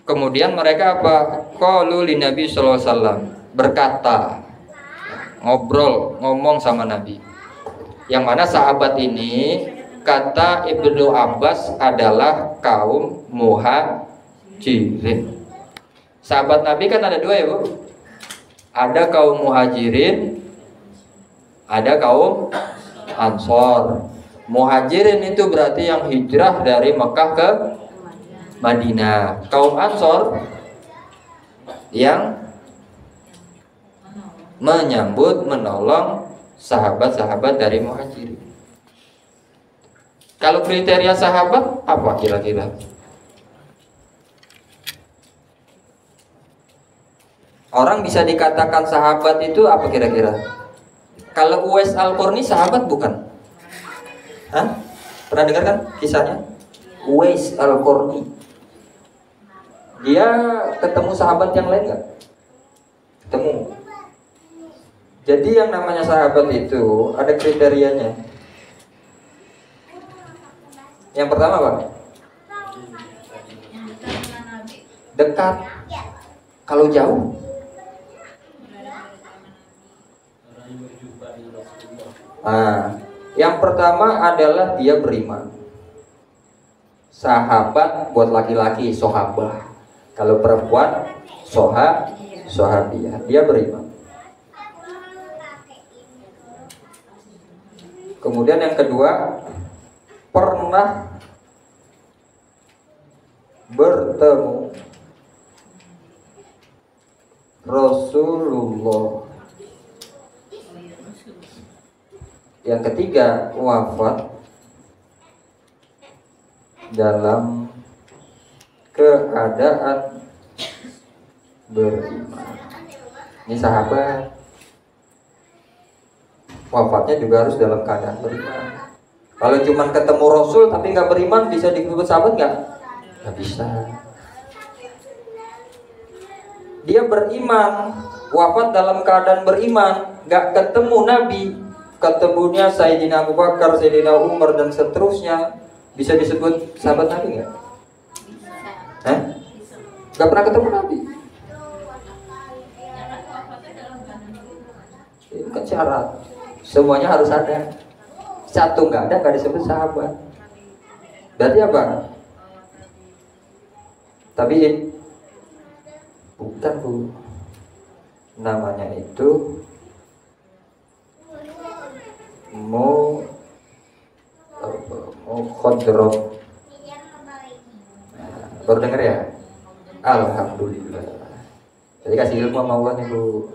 Kemudian mereka apa? Qalu lin Nabi sallallahu alaihi wasallam, berkata, ngomong sama Nabi. Yang mana sahabat ini kata Ibnu Abbas adalah kaum muhajirin. Sahabat Nabi kan ada dua ya Bu. Ada kaum muhajirin, ada kaum ansor. Muhajirin itu berarti yang hijrah dari Mekah ke Madinah. Kaum ansor yang menyambut, menolong sahabat-sahabat dari muhajirin. Kalau kriteria sahabat apa kira-kira? Orang bisa dikatakan sahabat itu apa kira-kira? Kalau Uwais Al-Qarni sahabat bukan? Hah? Pernah dengar kan kisahnya? Uwais Al-Qarni. Dia ketemu sahabat yang lain nggak? Ketemu. Jadi yang namanya sahabat itu ada kriterianya. Yang pertama apa? Dekat. Kalau jauh? Nah, yang pertama adalah dia beriman. Sahabat buat laki-laki, sohabah. Kalau perempuan, sohabiyah. Dia beriman. Kemudian yang kedua, pernah bertemu Rasulullah. Yang ketiga, wafat dalam keadaan beriman. Ini sahabat. Wafatnya juga harus dalam keadaan beriman. Kalau cuma ketemu Rasul tapi nggak beriman, bisa disebut sahabat nggak? Nggak bisa. Dia beriman, wafat dalam keadaan beriman, nggak ketemu Nabi, ketemunya Sayyidina Abu Bakar, Sayyidina Umar dan seterusnya, bisa disebut sahabat Nabi nggak? Hah? Nggak pernah ketemu Nabi. Itu kan syarat. Semuanya harus ada. Satu nggak ada, nggak disebut sahabat. Berarti apa? Tapi bukan Bu. Namanya itu Mukhadram. Baru dengar ya? Alhamdulillah. Jadi kasih ilmu sama Allah nih Bu.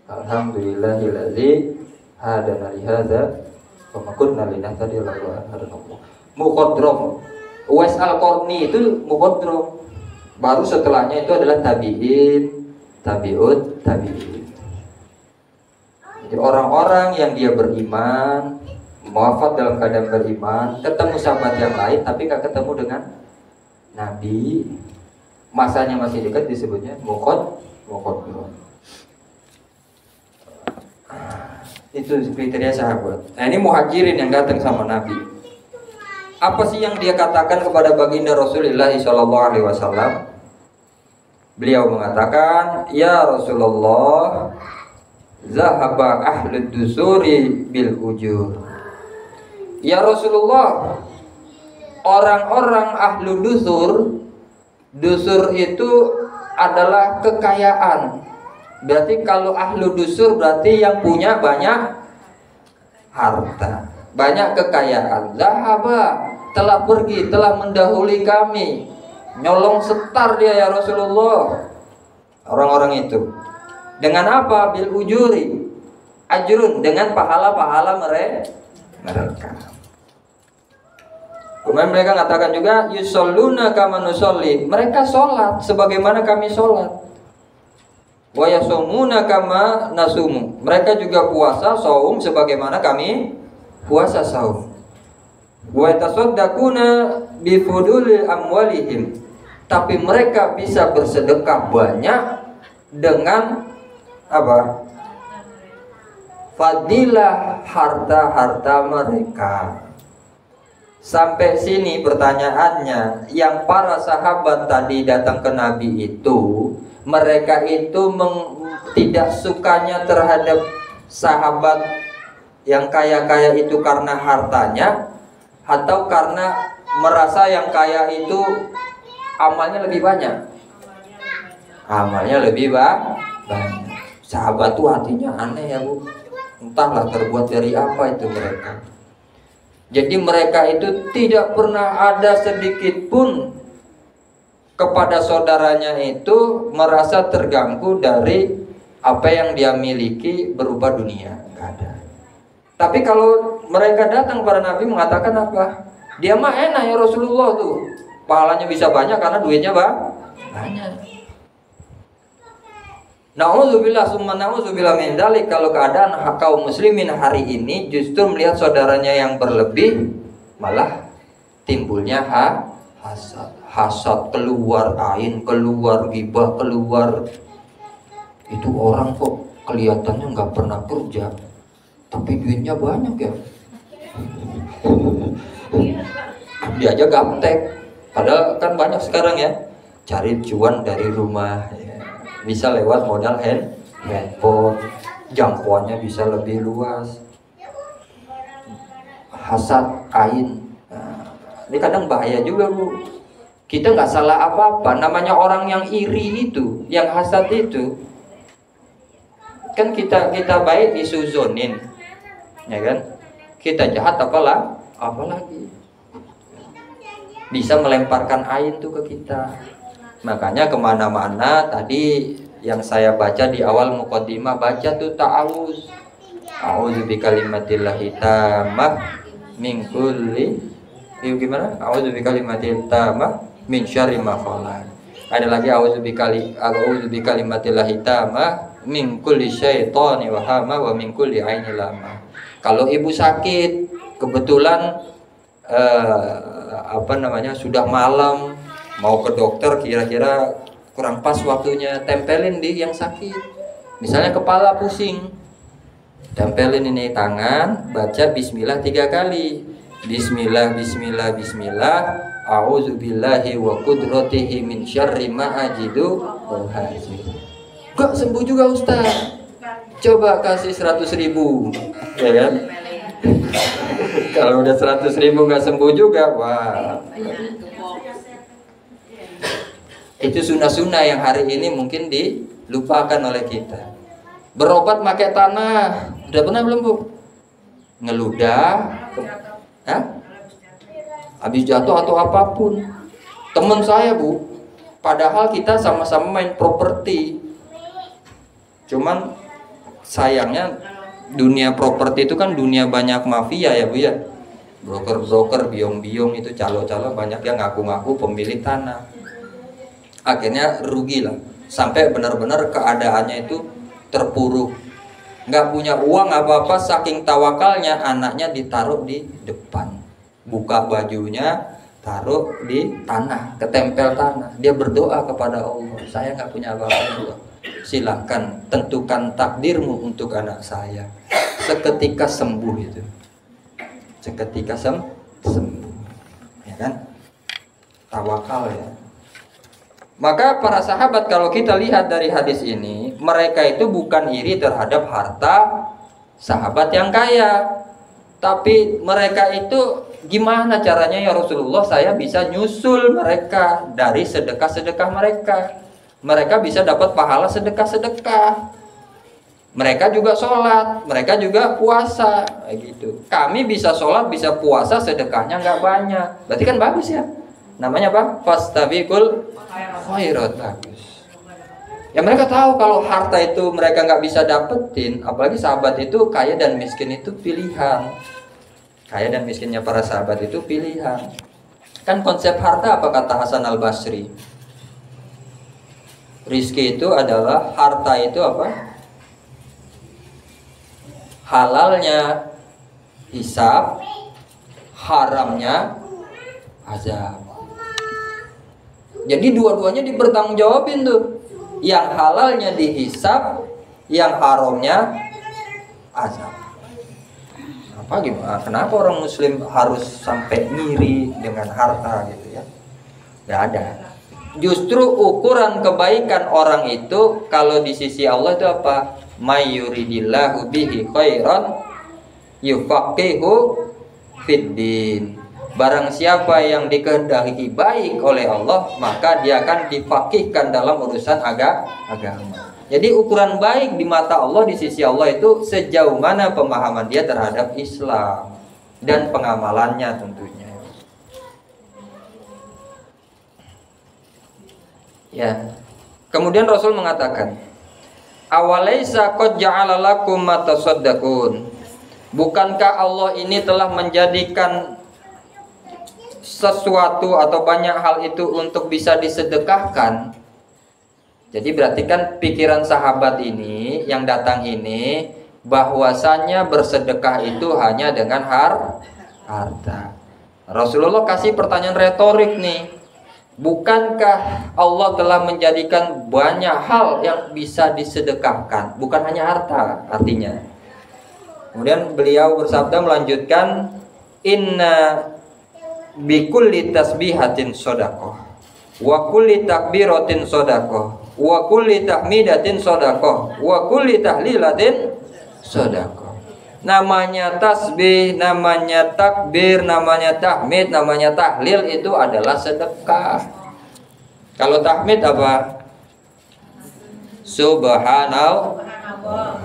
Alhamdulillahillazi hadana li hadza wa ma kunna linahtadiya laula an hadana Allah. Mukhadram. Uwais Al-Qarni itu mukhadram. Baru setelahnya itu adalah tabi'in, tabi'ut, tabi'in. Jadi orang-orang yang dia beriman, wafat dalam keadaan beriman, ketemu sahabat yang lain tapi gak ketemu dengan Nabi, masanya masih dekat, disebutnya mukhadram. Itu kriteria sahabat. Nah, ini muhajirin yang datang sama Nabi. Apa sih yang dia katakan kepada baginda Rasulullah SAW? Beliau mengatakan, ya Rasulullah, zahaba ahlud dusuri bil ujur. Ya Rasulullah, orang-orang ahlu dusur, dusur itu adalah kekayaan. Berarti kalau ahlu dusur berarti yang punya banyak harta, banyak kekayaan. Zahaba, telah pergi, telah mendahului kami, nyolong setar dia ya Rasulullah. Orang-orang itu dengan apa? Bil ujuri, ajrun, dengan pahala-pahala mereka. Kemudian mereka mengatakan juga yusalluna kama nusolli, mereka sholat sebagaimana kami sholat. Wa yasumuna kama nasumu, mereka juga puasa saum sebagaimana kami puasa saum. Wa yatasaddaquna bi fudulil amwalihim, tapi mereka bisa bersedekah banyak dengan apa? Fadilah harta-harta mereka. Sampai sini pertanyaannya, yang para sahabat tadi datang ke Nabi itu, mereka itu tidak sukanya terhadap sahabat yang kaya-kaya itu karena hartanya, atau karena merasa yang kaya itu amalnya lebih banyak. Amalnya lebih banyak. Sahabat tuh hatinya aneh ya Bu. Entahlah terbuat dari apa itu mereka. Jadi mereka itu tidak pernah ada sedikit pun kepada saudaranya itu merasa terganggu dari apa yang dia miliki berupa dunia. Nggak ada. Tapi kalau mereka datang pada Nabi mengatakan apa? Dia mah enak ya Rasulullah tuh, pahalanya bisa banyak karena duitnya banyak. Na'udzubillah summa na'udzubillah min dzalik. Kalau keadaan kaum muslimin hari ini justru melihat saudaranya yang berlebih, malah timbulnya hasad, keluar ain, keluar ghibah, keluar. Itu orang kok kelihatannya nggak pernah kerja, tapi duitnya banyak ya. Dia aja gaptek, padahal kan banyak sekarang ya, cari cuan dari rumah ya. Bisa lewat modal handphone, jangkauannya bisa lebih luas. Hasad, ain, nah, ini kadang bahaya juga Bu. Kita nggak salah apa-apa, namanya orang yang iri itu, yang hasad itu, kan kita baik disuzonin, ya kan? Kita jahat apalagi bisa melemparkan ain tuh ke kita. Makanya kemana-mana tadi yang saya baca di awal muqaddimah, baca tuh ta'awuz. A'udzu bikalimatillahit tammah min kulli, gimana? A'udzu bikalimatillahit tammah min syarri ma khalaq. Ada lagi a'udzu bikalimatillahit tammah min kulli syaitani wa hama wa min kulli ainil lama. Kalau ibu sakit, kebetulan sudah malam, mau ke dokter, kira-kira kurang pas waktunya, tempelin di yang sakit. Misalnya kepala pusing, tempelin ini tangan, baca bismillah 3 kali. Bismillah, bismillah, bismillah. A'udzubillahi wa qudratihi min syarri ma ajidu wa hazidu. Kok sembuh juga Ustaz? Coba kasih 100.000, ya kan? Kalau udah 100.000 nggak sembuh juga, wah. Itu sunnah-sunnah yang hari ini mungkin dilupakan oleh kita. Berobat pakai tanah, udah pernah belum Bu? Ngeludah, habis jatuh atau apapun. Temen saya Bu, padahal kita sama-sama main properti. Cuman sayangnya dunia properti itu kan dunia banyak mafia ya Bu ya. Broker-broker, biong-biong itu calo-calo banyak yang ngaku-ngaku pemilik tanah. Akhirnya rugi lah, sampai benar-benar keadaannya itu terpuruk, nggak punya uang apa-apa, saking tawakalnya anaknya ditaruh di depan, buka bajunya, taruh di tanah, ketempel tanah. Dia berdoa kepada Allah, saya nggak punya apa-apa, silakan tentukan takdirmu untuk anak saya. Seketika sembuh itu, seketika sembuh, ya kan? Tawakal ya. Maka para sahabat kalau kita lihat dari hadis ini, mereka itu bukan iri terhadap harta sahabat yang kaya, tapi mereka itu Gimana caranya ya Rasulullah saya bisa nyusul mereka dari sedekah-sedekah mereka? Mereka bisa dapat pahala sedekah-sedekah. Mereka juga sholat, mereka juga puasa, kayak gitu. Kami bisa sholat, bisa puasa, sedekahnya nggak banyak. Berarti kan bagus ya. Namanya apa? Fastabiqul khairat, bagus. Ya mereka tahu kalau harta itu mereka nggak bisa dapetin, apalagi sahabat itu kaya dan miskin itu pilihan. Kaya dan miskinnya para sahabat itu pilihan. Kan konsep harta apa kata Hasan Al-Basri? Rizki itu adalah, harta itu apa? Halalnya hisab, haramnya azab. Jadi dua-duanya dipertanggungjawabin tuh. Yang halalnya dihisab, yang haramnya azab. Apa gimana? Kenapa orang muslim harus sampai ngiri dengan harta gitu ya? Gak ada. Justru ukuran kebaikan orang itu kalau di sisi Allah itu apa? Mayyuridillahu bihi khairan yufaqihu fiddin. Barang siapa yang dikehendaki baik oleh Allah, maka dia akan difaqihkan dalam urusan agama. Jadi ukuran baik di mata Allah, di sisi Allah itu sejauh mana pemahaman dia terhadap Islam dan pengamalannya tentunya. Ya. Kemudian Rasul mengatakan, "Awalaisa qad ja'ala lakum ma tasaddaqun?" Bukankah Allah ini telah menjadikan sesuatu atau banyak hal itu untuk bisa disedekahkan? Jadi berarti kan pikiran sahabat ini yang datang ini bahwasanya bersedekah itu hanya dengan harta. Rasulullah kasih pertanyaan retorik nih. Bukankah Allah telah menjadikan banyak hal yang bisa disedekahkan, bukan hanya harta artinya. Kemudian beliau bersabda melanjutkan, "Inna bikulli tasbihatin shadaqah, wa kulli takbiratin shadaqah, wa kulli tahmidatin shadaqah, wa kulli tahlilatin shadaqah." Namanya tasbih, namanya takbir, namanya tahmid, namanya tahlil itu adalah sedekah. Kalau tahmid apa? Subhanallah.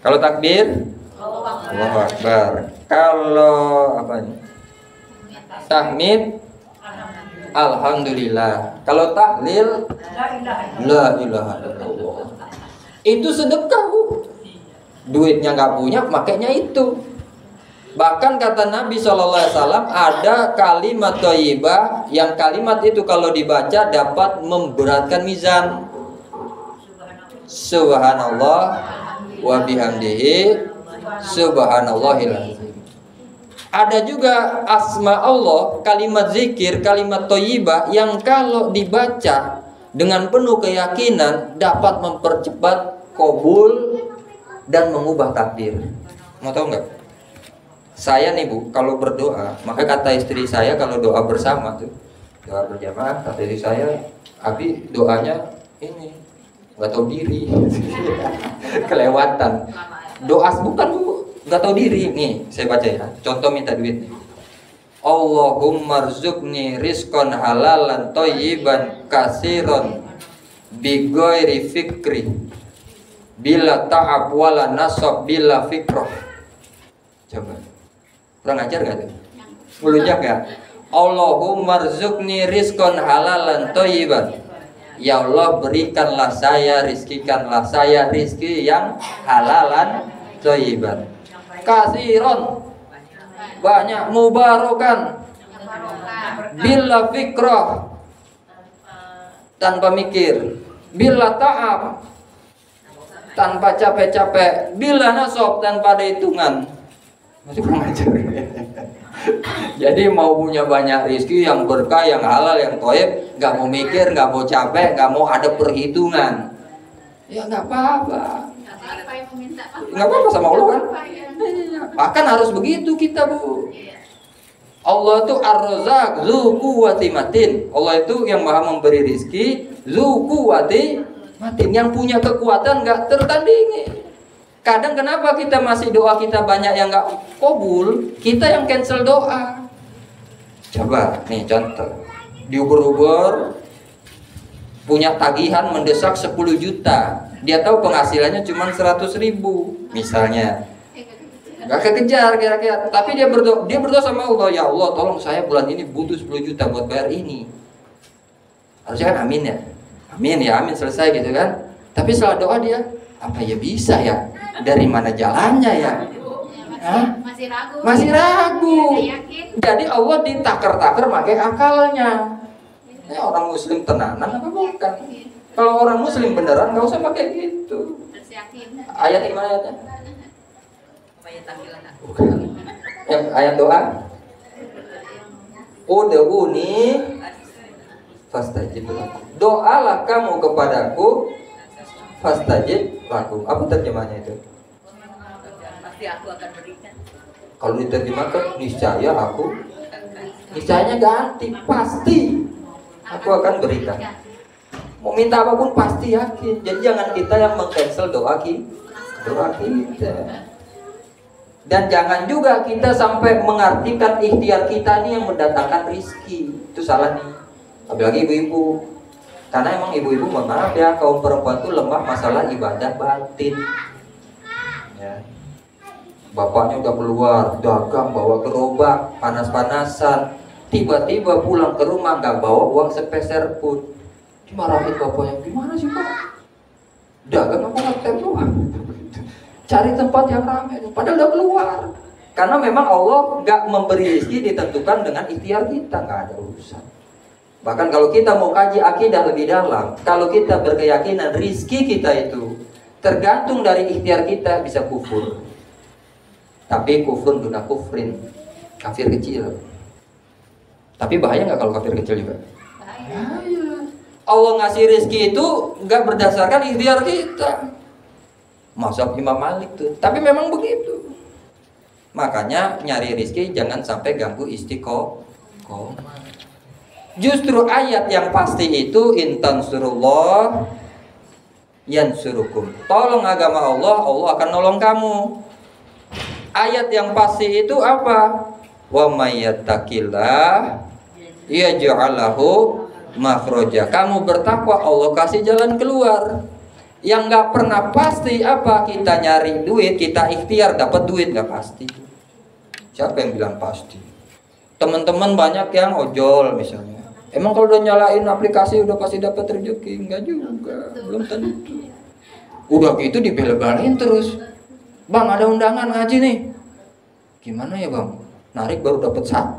Kalau takbir, Allahu Akbar. Kalau apa ini? Tahmid, Alhamdulillah. Kalau tahlil, la ilaha illallah. Itu sedekah, Bu. Duitnya nggak punya, makanya itu. Bahkan kata Nabi SAW, ada kalimat thayyibah yang kalimat itu kalau dibaca dapat memberatkan mizan. Subhanallah wa bihamdihi subhanallahil azim. Ada juga asma Allah, kalimat zikir, kalimat thayyibah yang kalau dibaca dengan penuh keyakinan dapat mempercepat qabul dan mengubah takdir. Mau tahu nggak? Saya nih Bu, kalau berdoa, maka kata istri saya kalau doa bersama tuh, doa berjamaah, kata istri saya, Abi doanya ini nggak tahu diri, kelewatan. Doa bukan Bu, nggak tahu diri. Nih saya baca ya. Contoh minta duit nih. Allahumma rzuqni rizqan halalan thayyiban katsiran bi ghairi fikri. Bila ta'ab wala nasab bila fikrah. Coba. Kurang ajar gak tuh? Melunjak gak? Allahumma rzuqni rizqan halalan thayyiban. Ya Allah berikanlah saya, rizkikanlah saya rizki yang halalan thayyiban. Katsiran. Banyak, mubarakan. Bila fikrah. Tanpa mikir. Bila ta'ab. Tanpa capek-capek, bila nasab tanpa ada hitungan. Masih kurang ajar. Jadi mau punya banyak rezeki yang berkah, yang halal, yang thayyib, nggak mau mikir, nggak mau capek, nggak mau ada perhitungan. Ya nggak apa-apa. Nggak apa-apa sama Allah kan? Bahkan harus begitu kita Bu. Allah itu Ar-Razzaq Dzu Quwwati Matin. Allah itu yang Maha memberi rezeki, Dzu Quwwati Matin, yang punya kekuatan nggak tertandingi. Kadang kenapa kita masih doa kita banyak yang nggak kabul, kita yang cancel doa. Coba nih contoh, diuber-uber punya tagihan mendesak 10 juta, dia tahu penghasilannya cuma 100.000 misalnya, nggak kekejar kira-kira, tapi dia berdoa sama Allah, ya Allah tolong saya bulan ini butuh 10 juta buat bayar ini. Harusnya kan amin ya, amin selesai gitu kan. Tapi setelah doa dia, apa ya bisa ya, dari mana jalannya ya? Masih ragu. Jadi Allah ditaker-taker pakai akalnya. Ini orang muslim tenanan apa bukan? Kalau orang muslim beneran nggak usah pakai gitu. Ayat gimana ayatnya? Bukan. Ayat doa. Ud'uni fastajib lakum. Doalah kamu kepadaku fastajib lakum. Apa terjemahnya itu? Pasti aku akan berikan. Kalau diterjemahkan niscaya aku, niscayanya ganti, pasti aku akan berikan. Mau minta apapun pasti yakin. Jadi jangan kita yang meng-cancel doa kita. Dan jangan juga kita sampai mengartikan ikhtiar kita ini yang mendatangkan rizki. Itu salah nih. Apalagi ibu-ibu. Karena emang ibu-ibu, mohon maaf ya, kaum perempuan itu lemah masalah ibadah batin. Ya. Bapaknya udah keluar, dagang, bawa gerobak, panas-panasan. Tiba-tiba pulang ke rumah nggak bawa uang sepeser pun. Dimarahin bapaknya, gimana sih Pak? Dagang apa ngetem doang? Cari tempat yang ramai, padahal udah keluar. Karena memang Allah nggak memberi rezeki ditentukan dengan ikhtiar kita, nggak ada urusan. Bahkan kalau kita mau kaji akidah lebih dalam, kalau kita berkeyakinan rizki kita itu tergantung dari ikhtiar kita, bisa kufur. Tapi kufur guna kufrin, kafir kecil. Tapi bahaya nggak kalau kafir kecil juga? Bahaya. Allah ngasih rizki itu nggak berdasarkan ikhtiar kita. Mazhab Imam Malik tuh. Tapi memang begitu. Makanya nyari rizki jangan sampai ganggu istiqomah. Justru ayat yang pasti itu intan surullah yansurukum. Tolong agama Allah, Allah akan nolong kamu. Ayat yang pasti itu apa? Wa may yattaqillah yaj'al lahu makhraja. Kamu bertakwa, Allah kasih jalan keluar. Yang nggak pernah pasti apa? Kita nyari duit, kita ikhtiar dapat duit, nggak pasti. Siapa yang bilang pasti? Teman-teman banyak yang ojol misalnya. Emang kalau udah nyalain aplikasi udah pasti dapat rezeki? Enggak juga, belum tentu. Udah gitu dibela-belain terus. Bang, ada undangan ngaji nih. Gimana ya bang? Narik baru dapat 1.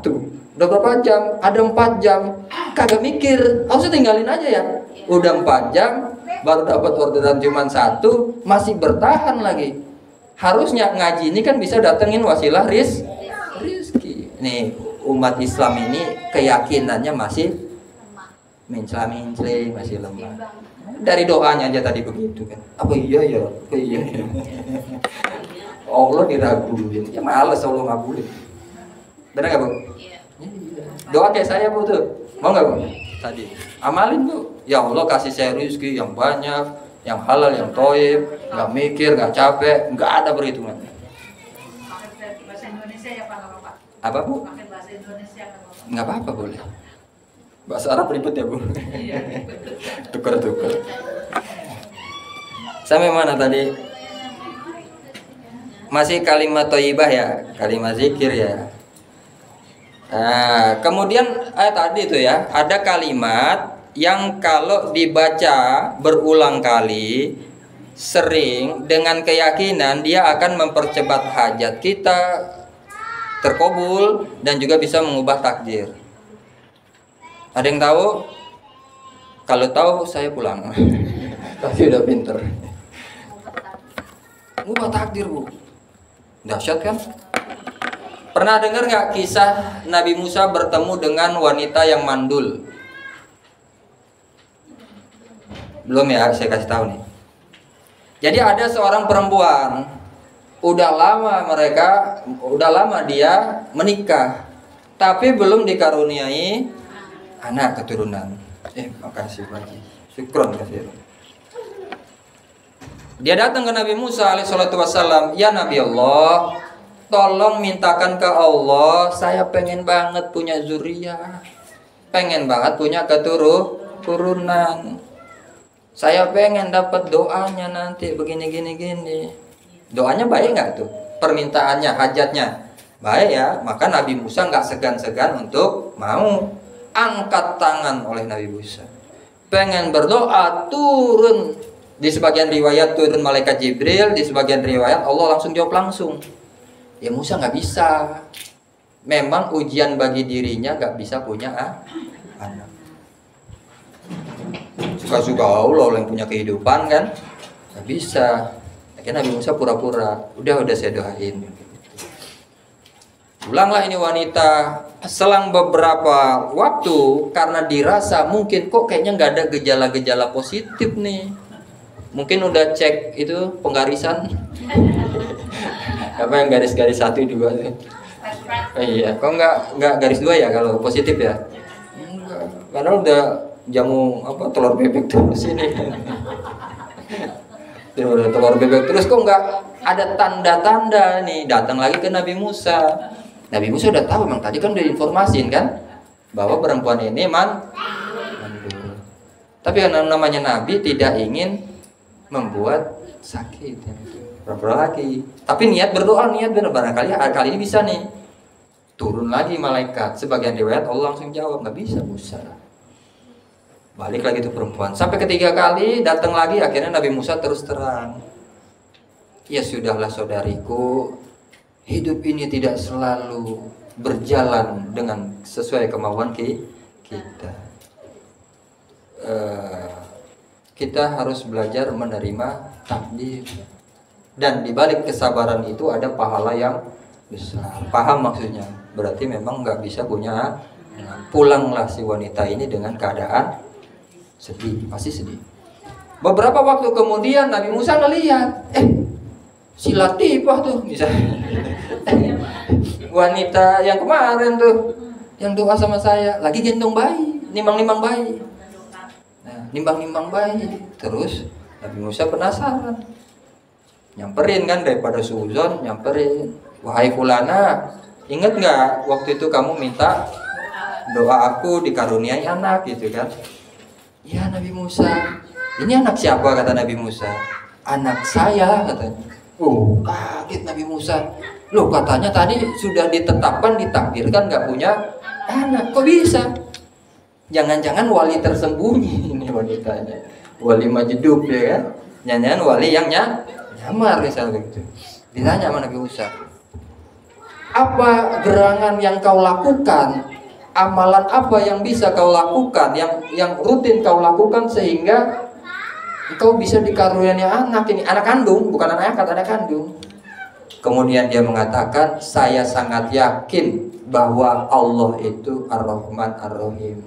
Udah berapa jam? Ada 4 jam. Kagak mikir, harusnya tinggalin aja ya. Udah 4 jam baru dapat orderan cuma 1, masih bertahan lagi. Harusnya ngaji ini kan bisa datengin wasilah rizki. Nih umat Islam ini keyakinannya masih mencela-mencela, masih lemah. Dari doanya aja tadi begitu kan. Apa iya ya? Apa iya ya? Allah diraguin. Ya males Allah ngabulin. Benar nggak Bu? Iya. Doa kayak saya Bu tuh. Mau nggak Bu? Tadi. Amalin Bu. Ya Allah kasih saya rezeki yang banyak, yang halal, yang thayyib, nggak mikir, nggak capek, nggak ada perhitungan. Bahasa Indonesia ya Pak? Apa Bu? Pakai bahasa Indonesia Pak? Nggak apa-apa boleh. Bahasa Arab ribet ya Bu. Tukar-tukar. Sampai mana tadi? Masih kalimat thayyibah ya, kalimat zikir ya. Nah, kemudian tadi itu ya, ada kalimat yang kalau dibaca berulang kali, sering, dengan keyakinan dia akan mempercepat hajat kita terkabul dan juga bisa mengubah takdir. Ada yang tahu? Kalau tahu saya pulang. Tapi udah pinter. Mengubah takdir Bu. Dahsyat kan? Pernah dengar nggak kisah Nabi Musa bertemu dengan wanita yang mandul? Belum ya, saya kasih tahu nih. Jadi ada seorang perempuan, udah lama dia menikah, tapi belum dikaruniai anak keturunan. Makasih Pak. Syukron kasih. Dia datang ke Nabi Musa alaihissalatu wassalam, ya Nabi Allah, tolong mintakan ke Allah, saya pengen banget punya zuriyah, pengen banget punya keturunan, saya pengen dapat doanya nanti begini gini. Doanya baik nggak tuh? Permintaannya, hajatnya baik ya. Maka Nabi Musa nggak segan-segan untuk mau angkat tangan oleh Nabi Musa. Pengen berdoa, turun. Di sebagian riwayat turun malaikat Jibril, di sebagian riwayat Allah langsung jawab langsung. Ya Musa nggak bisa. Memang ujian bagi dirinya nggak bisa punya anak. Suka-suka Allah yang punya kehidupan kan, nggak bisa. Akhirnya Nabi Musa pura-pura, udah saya doain. Pulanglah ini wanita. Selang beberapa waktu, karena dirasa mungkin kok kayaknya nggak ada gejala-gejala positif nih. Mungkin udah cek itu penggarisan. Apa yang garis-garis 1, 2 tuh? Iya, kok nggak garis 2 ya kalau positif ya? Enggak, karena udah jamu telur bebek terus ini. Telur bebek terus kok nggak ada tanda-tanda nih. Datang lagi ke Nabi Musa. Nabi Musa udah tahu, memang tadi kan udah informasin kan bahwa perempuan ini mandul. Tapi yang namanya Nabi tidak ingin membuat sakit ya. Pura-pura lagi. Tapi niat berdoa, niat benar. Barangkali kali ini bisa nih. Turun lagi malaikat. Sebagian riwayat Allah langsung jawab, nggak bisa Musa. Balik lagi tuh perempuan. Sampai ketiga kali datang lagi, akhirnya Nabi Musa terus terang. Ya sudahlah saudariku, hidup ini tidak selalu berjalan dengan sesuai kemauan kita. Kita harus belajar menerima takdir. Dan di balik kesabaran itu ada pahala yang besar. Paham maksudnya? Berarti memang nggak bisa punya. Pulanglah si wanita ini dengan keadaan sedih, pasti sedih. Beberapa waktu kemudian Nabi Musa ngelihat, si Latifah tuh misalnya, wanita yang kemarin tuh, yang doa sama saya, lagi gendong bayi, nimbang-nimbang bayi. Nah, nimbang-nimbang bayi. Terus Nabi Musa penasaran, nyamperin kan, daripada suzon, nyamperin. Wahai fulana, ingat nggak waktu itu kamu minta doa aku dikaruniai anak gitu kan? Ya Nabi Musa, ini anak siapa kata Nabi Musa? Anak saya katanya. Oh kaget Nabi Musa. Loh katanya tadi sudah ditetapkan, ditakdirkan nggak punya anak, kok bisa? Jangan-jangan wali tersembunyi ini wanitanya, wali majedub ya kan? Jangan-jangan wali yang nyamar misalnya gitu. Ditanya sama Nabi Musa, apa gerangan yang kau lakukan? Amalan apa yang bisa kau lakukan, yang rutin kau lakukan sehingga kau bisa dikaruniai anak ini, anak kandung, bukan anak angkat, anak kandung. Kemudian dia mengatakan, saya sangat yakin bahwa Allah itu Ar-Rahman Ar-Rahim.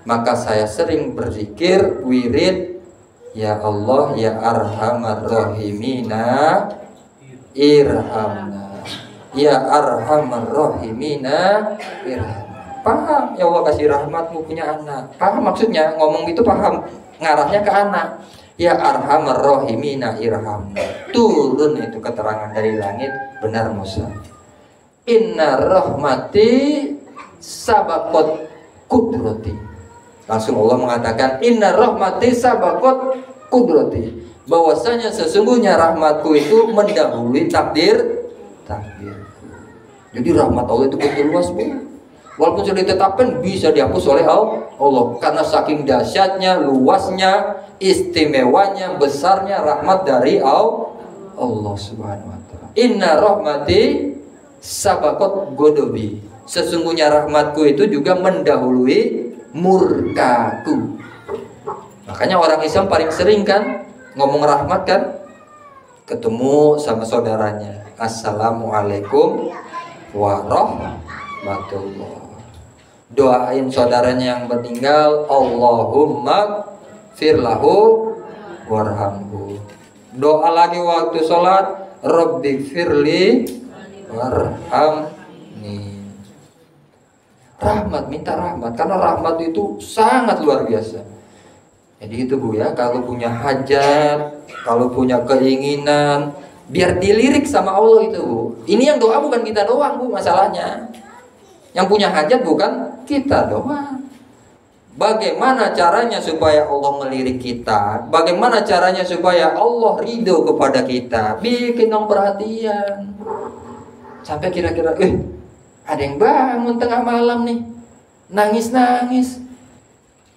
Maka saya sering berzikir, wirid, ya Allah, ya Arhamar Rahimina, irhamna. Ya Arhamar Rahimina, irhamna. Paham, ya Allah kasih rahmatmu punya anak. Paham maksudnya, ngomong gitu paham, ngarahnya ke anak. Ya Arhamar Rahimina irhamna. Turun itu keterangan dari langit, benar Musa. Inna rahmati sabaqat kudrati. Langsung Allah mengatakan, Inna rahmati sabaqat kudrati. Bahwasanya sesungguhnya rahmatku itu mendahului takdirku. Jadi rahmat Allah itu begitu luas, Bu. Walaupun sudah ditetapkan bisa dihapus oleh Allah, karena saking dahsyatnya, luasnya, istimewanya, besarnya rahmat dari Allah Subhanahu wa taala. Inna rahmati sabaqat godobi. Sesungguhnya rahmatku itu juga mendahului murkaku. Makanya orang Islam paling sering kan ngomong rahmat kan ketemu sama saudaranya, Assalamualaikum warahmatullahi. Doain saudaranya yang meninggal, Allahumma firlahu warhamhu. Doa lagi waktu sholat, Rabbi firli warhamni. Rahmat, minta rahmat, karena rahmat itu sangat luar biasa. Jadi itu Bu ya, kalau punya hajat, kalau punya keinginan, Biar dilirik sama Allah itu, Bu. Ini yang doa bukan kita doang, Bu, masalahnya. Yang punya hajat bukan kita doang. Bagaimana caranya supaya Allah melirik kita? Bagaimana caranya supaya Allah ridho kepada kita? Bikin dong perhatian. Sampai kira-kira, ada yang bangun tengah malam nih, nangis-nangis,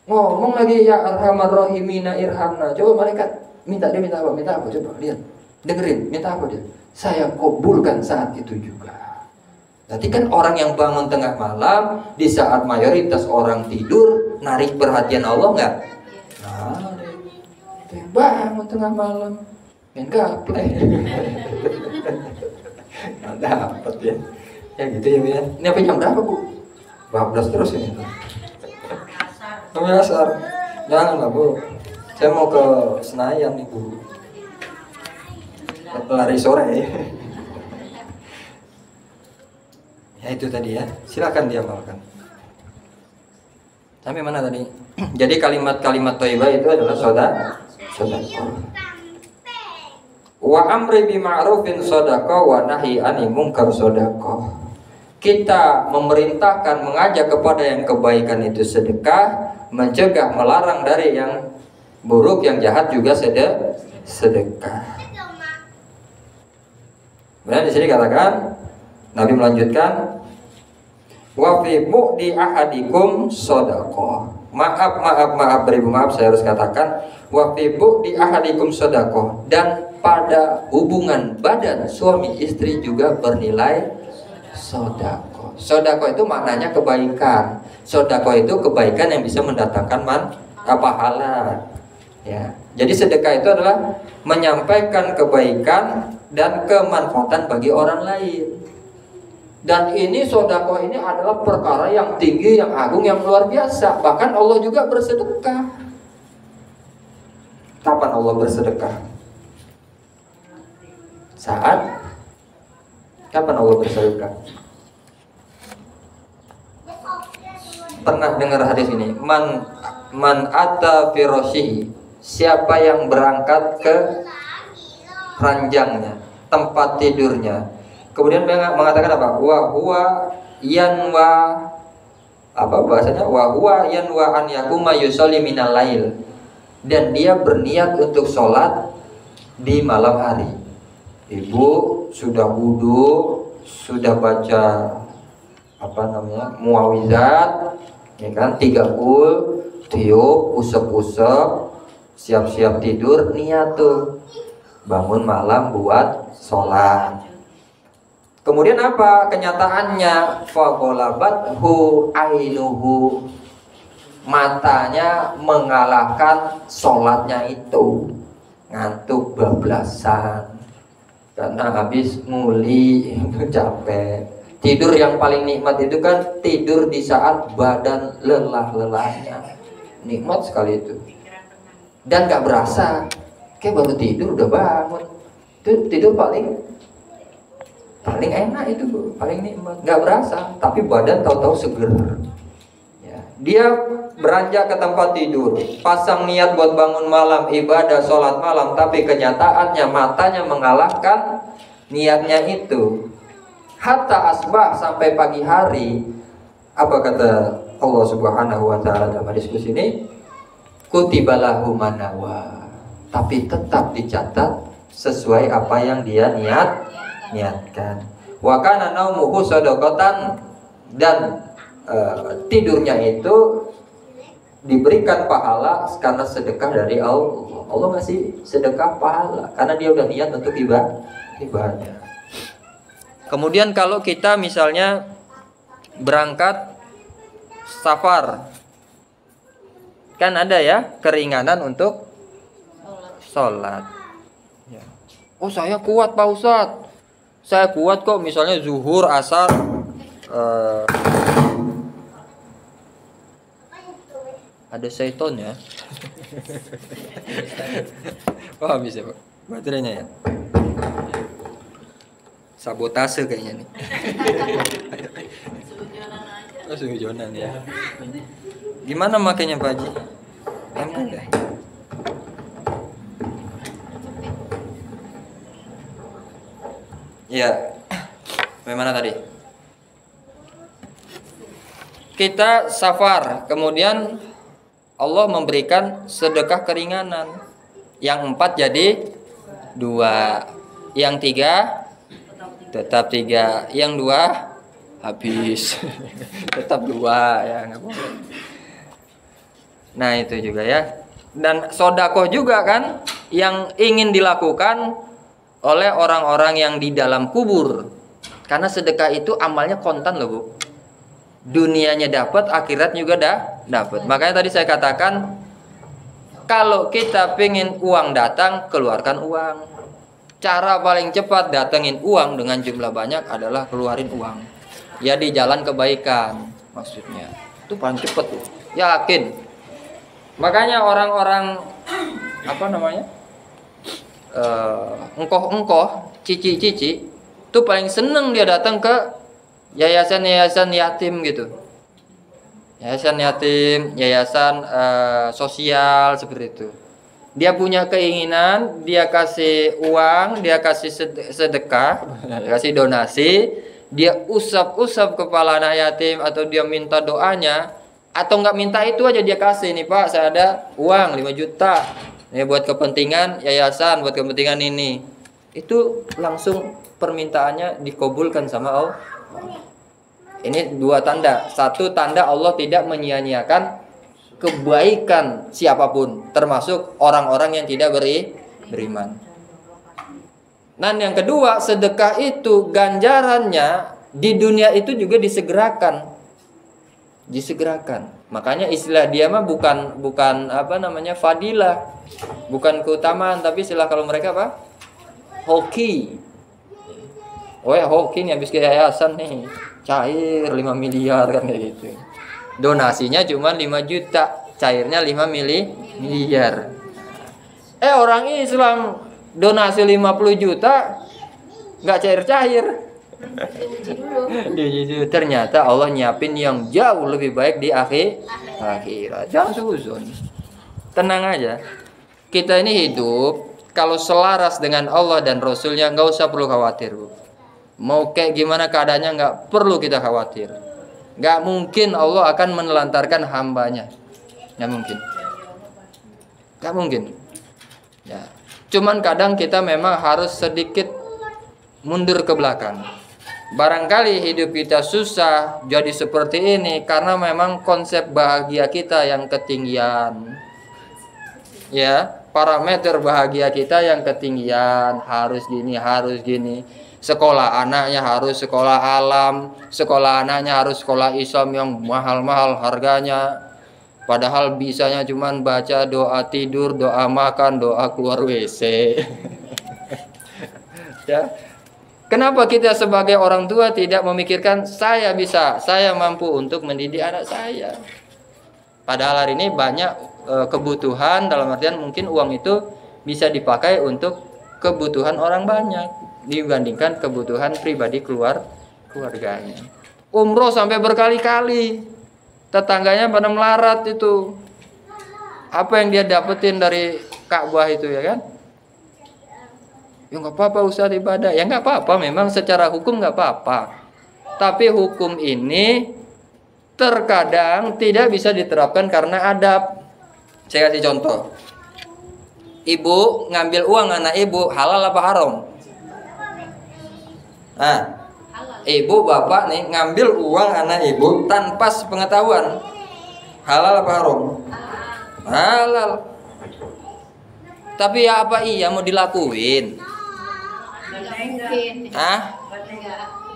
ngomong lagi, ya arhamar rahimina irhamna. Coba malaikat minta apa? Coba lihat, dengerin, minta apa dia? Saya kabulkan saat itu juga. Berarti kan orang yang bangun tengah malam di saat mayoritas orang tidur, narik perhatian Allah nggak? Narik. Itu yang bangun tengah malam, main gaple. Nggak dapat ya. Ya gitu ya. Ini apa jam berapa, Bu? 12 terus ini. Asar. Jangan lah, Bu. Saya mau ke Senayan nih, Bu. Lari sore ya. Ya itu tadi ya. Silakan diamalkan. Sampai mana tadi? Jadi kalimat-kalimat thayyibah itu adalah sedekah. Wa amri bi ma'rufin sedekah wa nahyi 'anil munkar sedekah. Kita memerintahkan, mengajak kepada yang kebaikan itu sedekah, mencegah, melarang dari yang buruk, yang jahat juga sedekah. Kemudian di sini katakan, Nabi melanjutkan, wa fi mu'di ahadikum sedekah. Maaf beribu maaf, saya harus katakan wa fi mu'di ahadikum sedekah, dan pada hubungan badan suami istri juga bernilai sedekah. Sedekah itu maknanya kebaikan. Sedekah itu kebaikan yang bisa mendatangkan pahala. Ya. Jadi sedekah itu adalah menyampaikan kebaikan dan kemanfaatan bagi orang lain. Dan ini sedekah ini adalah perkara yang tinggi, yang agung, yang luar biasa. Bahkan Allah juga bersedekah. Kapan Allah bersedekah? Saat kapan Allah bersedekah? Pernah dengar hadis ini? Man ata firasyihi, siapa yang berangkat ke ranjangnya, tempat tidurnya, kemudian mengatakan apa? Wa huwa yanwa, apa bahasanya? Wa huwa yanwa an yakuma yusolli minal lail, dan dia berniat untuk sholat di malam hari. Ibu sudah wudu, sudah baca muawizat, ya kan, 3 kul, tiup, usap-usap, siap-siap tidur, niat tuh bangun malam buat sholat. Kemudian apa kenyataannya? Faqalabathu ainuhu, matanya mengalahkan sholatnya itu, ngantuk bablasan karena habis nguli, capek. Tidur yang paling nikmat itu kan tidur di saat badan lelah-lelahnya, nikmat sekali itu, dan gak berasa kayak baru tidur udah bangun. Itu tidur paling enak itu, Bu, paling nikmat, nggak berasa, tapi badan tahu-tahu seger. Ya. Dia beranjak ke tempat tidur, pasang niat buat bangun malam, ibadah, sholat malam, tapi kenyataannya matanya mengalahkan niatnya itu. Hatta asbah, sampai pagi hari. Apa kata Allah Subhanahu wa ta'ala dalam diskusi ini? Kutibalahu manawa, tapi tetap dicatat sesuai apa yang dia niatkan. Wa kana naumuhu shadaqatan, dan tidurnya itu diberikan pahala karena sedekah dari Allah. Allah ngasih sedekah pahala karena dia udah niat untuk ibadah. Kemudian kalau kita misalnya berangkat safar, kan ada ya keringanan untuk sholat. Ya. Oh, saya kuat Pak Ustadz, saya kuat kok, misalnya zuhur, asar, ada syaiton ya. Oh, bisa Pak, baterainya ya. Sabotase kayaknya nih. Oh, sujonan ya. Gimana makanya Pak Haji? Enak ya? Ya, bagaimana tadi? Kita safar, kemudian Allah memberikan sedekah keringanan. Yang 4 jadi 2, yang 3 tetap 3, yang 2 habis. Tetap 2 ya, nggak boleh. Nah itu juga ya. Dan sodakoh juga kan yang ingin dilakukan oleh orang-orang yang di dalam kubur. Karena sedekah itu amalnya kontan loh Bu. Dunianya dapat, akhirat juga dapat. Makanya tadi saya katakan, kalau kita pengen uang datang, keluarkan uang. Cara paling cepat datengin uang dengan jumlah banyak adalah keluarin uang. Ya di jalan kebaikan maksudnya. Itu paling cepat tuh. Yakin. Makanya orang-orang apa namanya? Engkoh-engkoh, cici-cici itu paling seneng dia datang ke yayasan-yayasan yatim gitu. Yayasan yatim, yayasan sosial seperti itu. Dia punya keinginan, dia kasih uang, dia kasih sedekah, kasih donasi, dia usap-usap kepala anak yatim atau dia minta doanya, atau nggak minta itu aja dia kasih nih Pak, saya ada uang 5 juta, ini buat kepentingan yayasan, buat kepentingan ini. Itu langsung permintaannya dikabulkan sama Allah. Ini 2 tanda. 1 tanda Allah tidak menyia-nyiakan kebaikan siapapun, termasuk orang-orang yang tidak beriman. Dan yang kedua, sedekah itu ganjarannya di dunia itu juga disegerakan. Makanya istilah dia mah bukan apa namanya fadilah, bukan keutamaan, tapi istilah kalau mereka apa? Hoki. Oh ya hoki nih habis ke yayasan nih, cair 5 miliar kan kayak gitu. Donasinya cuma 5 juta, cairnya 5 miliar. Orang Islam donasi 50 juta nggak cair-cair. Ternyata Allah nyiapin yang jauh lebih baik di akhirat. Jangan suzon. Tenang aja. Kita ini hidup kalau selaras dengan Allah dan Rasulnya nggak usah perlu khawatir Bu. Mau kayak gimana keadaannya nggak perlu kita khawatir. Nggak mungkin Allah akan menelantarkan hambanya. Nggak mungkin. Ya. Cuman kadang kita memang harus sedikit mundur ke belakang. Barangkali hidup kita susah jadi seperti ini karena memang konsep bahagia kita yang ketinggian. Ya, parameter bahagia kita yang ketinggian, harus gini. Sekolah anaknya harus sekolah alam, sekolah anaknya harus sekolah Islam yang mahal-mahal harganya. Padahal bisanya cuman baca doa tidur, doa makan, doa keluar WC. Ya. Kenapa kita sebagai orang tua tidak memikirkan saya bisa, saya mampu untuk mendidik anak saya? Padahal hari ini banyak kebutuhan, dalam artian mungkin uang itu bisa dipakai untuk kebutuhan orang banyak dibandingkan kebutuhan pribadi keluarganya. Umroh sampai berkali-kali, tetangganya pada melarat itu. Apa yang dia dapetin dari Ka'bah itu ya kan? Ya nggak apa-apa Ustaz ibadah. Ya nggak apa-apa, memang secara hukum nggak apa-apa. Tapi hukum ini terkadang tidak bisa diterapkan karena adab. Saya kasih contoh. Ibu ngambil uang anak ibu, halal apa haram? Nah, ibu bapak nih ngambil uang anak ibu tanpa sepengetahuan, halal apa haram? Halal. Tapi ya apa iya mau dilakuin?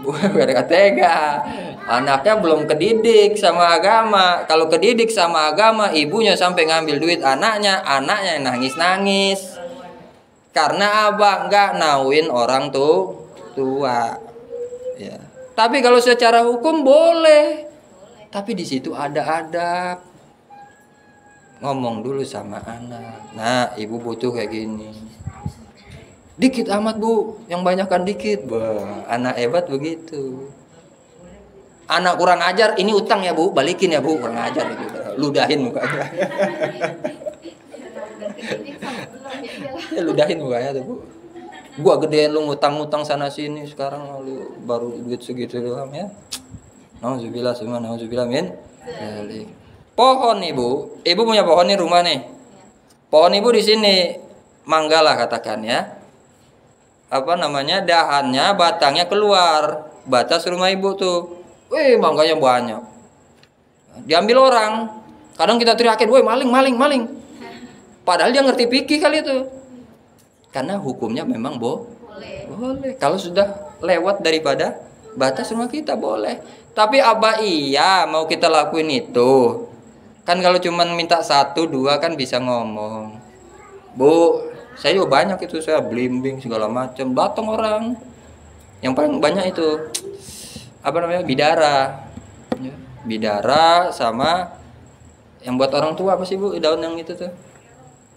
Bukan tega. Anaknya belum kedidik sama agama. Kalau kedidik sama agama, ibunya sampai ngambil duit anaknya nangis-nangis. Karena abah nggak nauin orang tua. Ya. Tapi kalau secara hukum boleh. Tapi di situ ada adab. Ngomong dulu sama anak. Nah, ibu butuh kayak gini. Dikit amat Bu, yang banyak kan dikit. Wah, anak hebat begitu. Anak kurang ajar, ini utang ya Bu, balikin ya Bu, kurang ajar gitu. Ludahin mukanya. Ludahin mukanya tuh Bu. Gua gedein lu ngutang-ngutang sana sini, sekarang lu baru duit segitu doang ya. Nauzubillah semua, nauzubillah min dzalik. Pohon ibu punya pohon nih rumah nih. Pohon ibu di sini mangga lah katakan ya. Apa namanya? Dahannya, batangnya keluar batas rumah ibu tuh. Wih, mangganya banyak. Diambil orang. Kadang kita teriakin, "Woi, maling, maling, maling." Padahal dia ngerti fikih kali itu. Karena hukumnya memang boleh. Kalau sudah lewat daripada batas rumah kita boleh. Tapi apa iya mau kita lakuin itu? Kan kalau cuman minta 1, 2 kan bisa ngomong. Bu, saya juga banyak itu, saya blimbing segala macam. Datang orang. Yang paling banyak itu apa namanya? Bidara sama yang buat orang tua apa sih Bu? Daun yang itu tuh.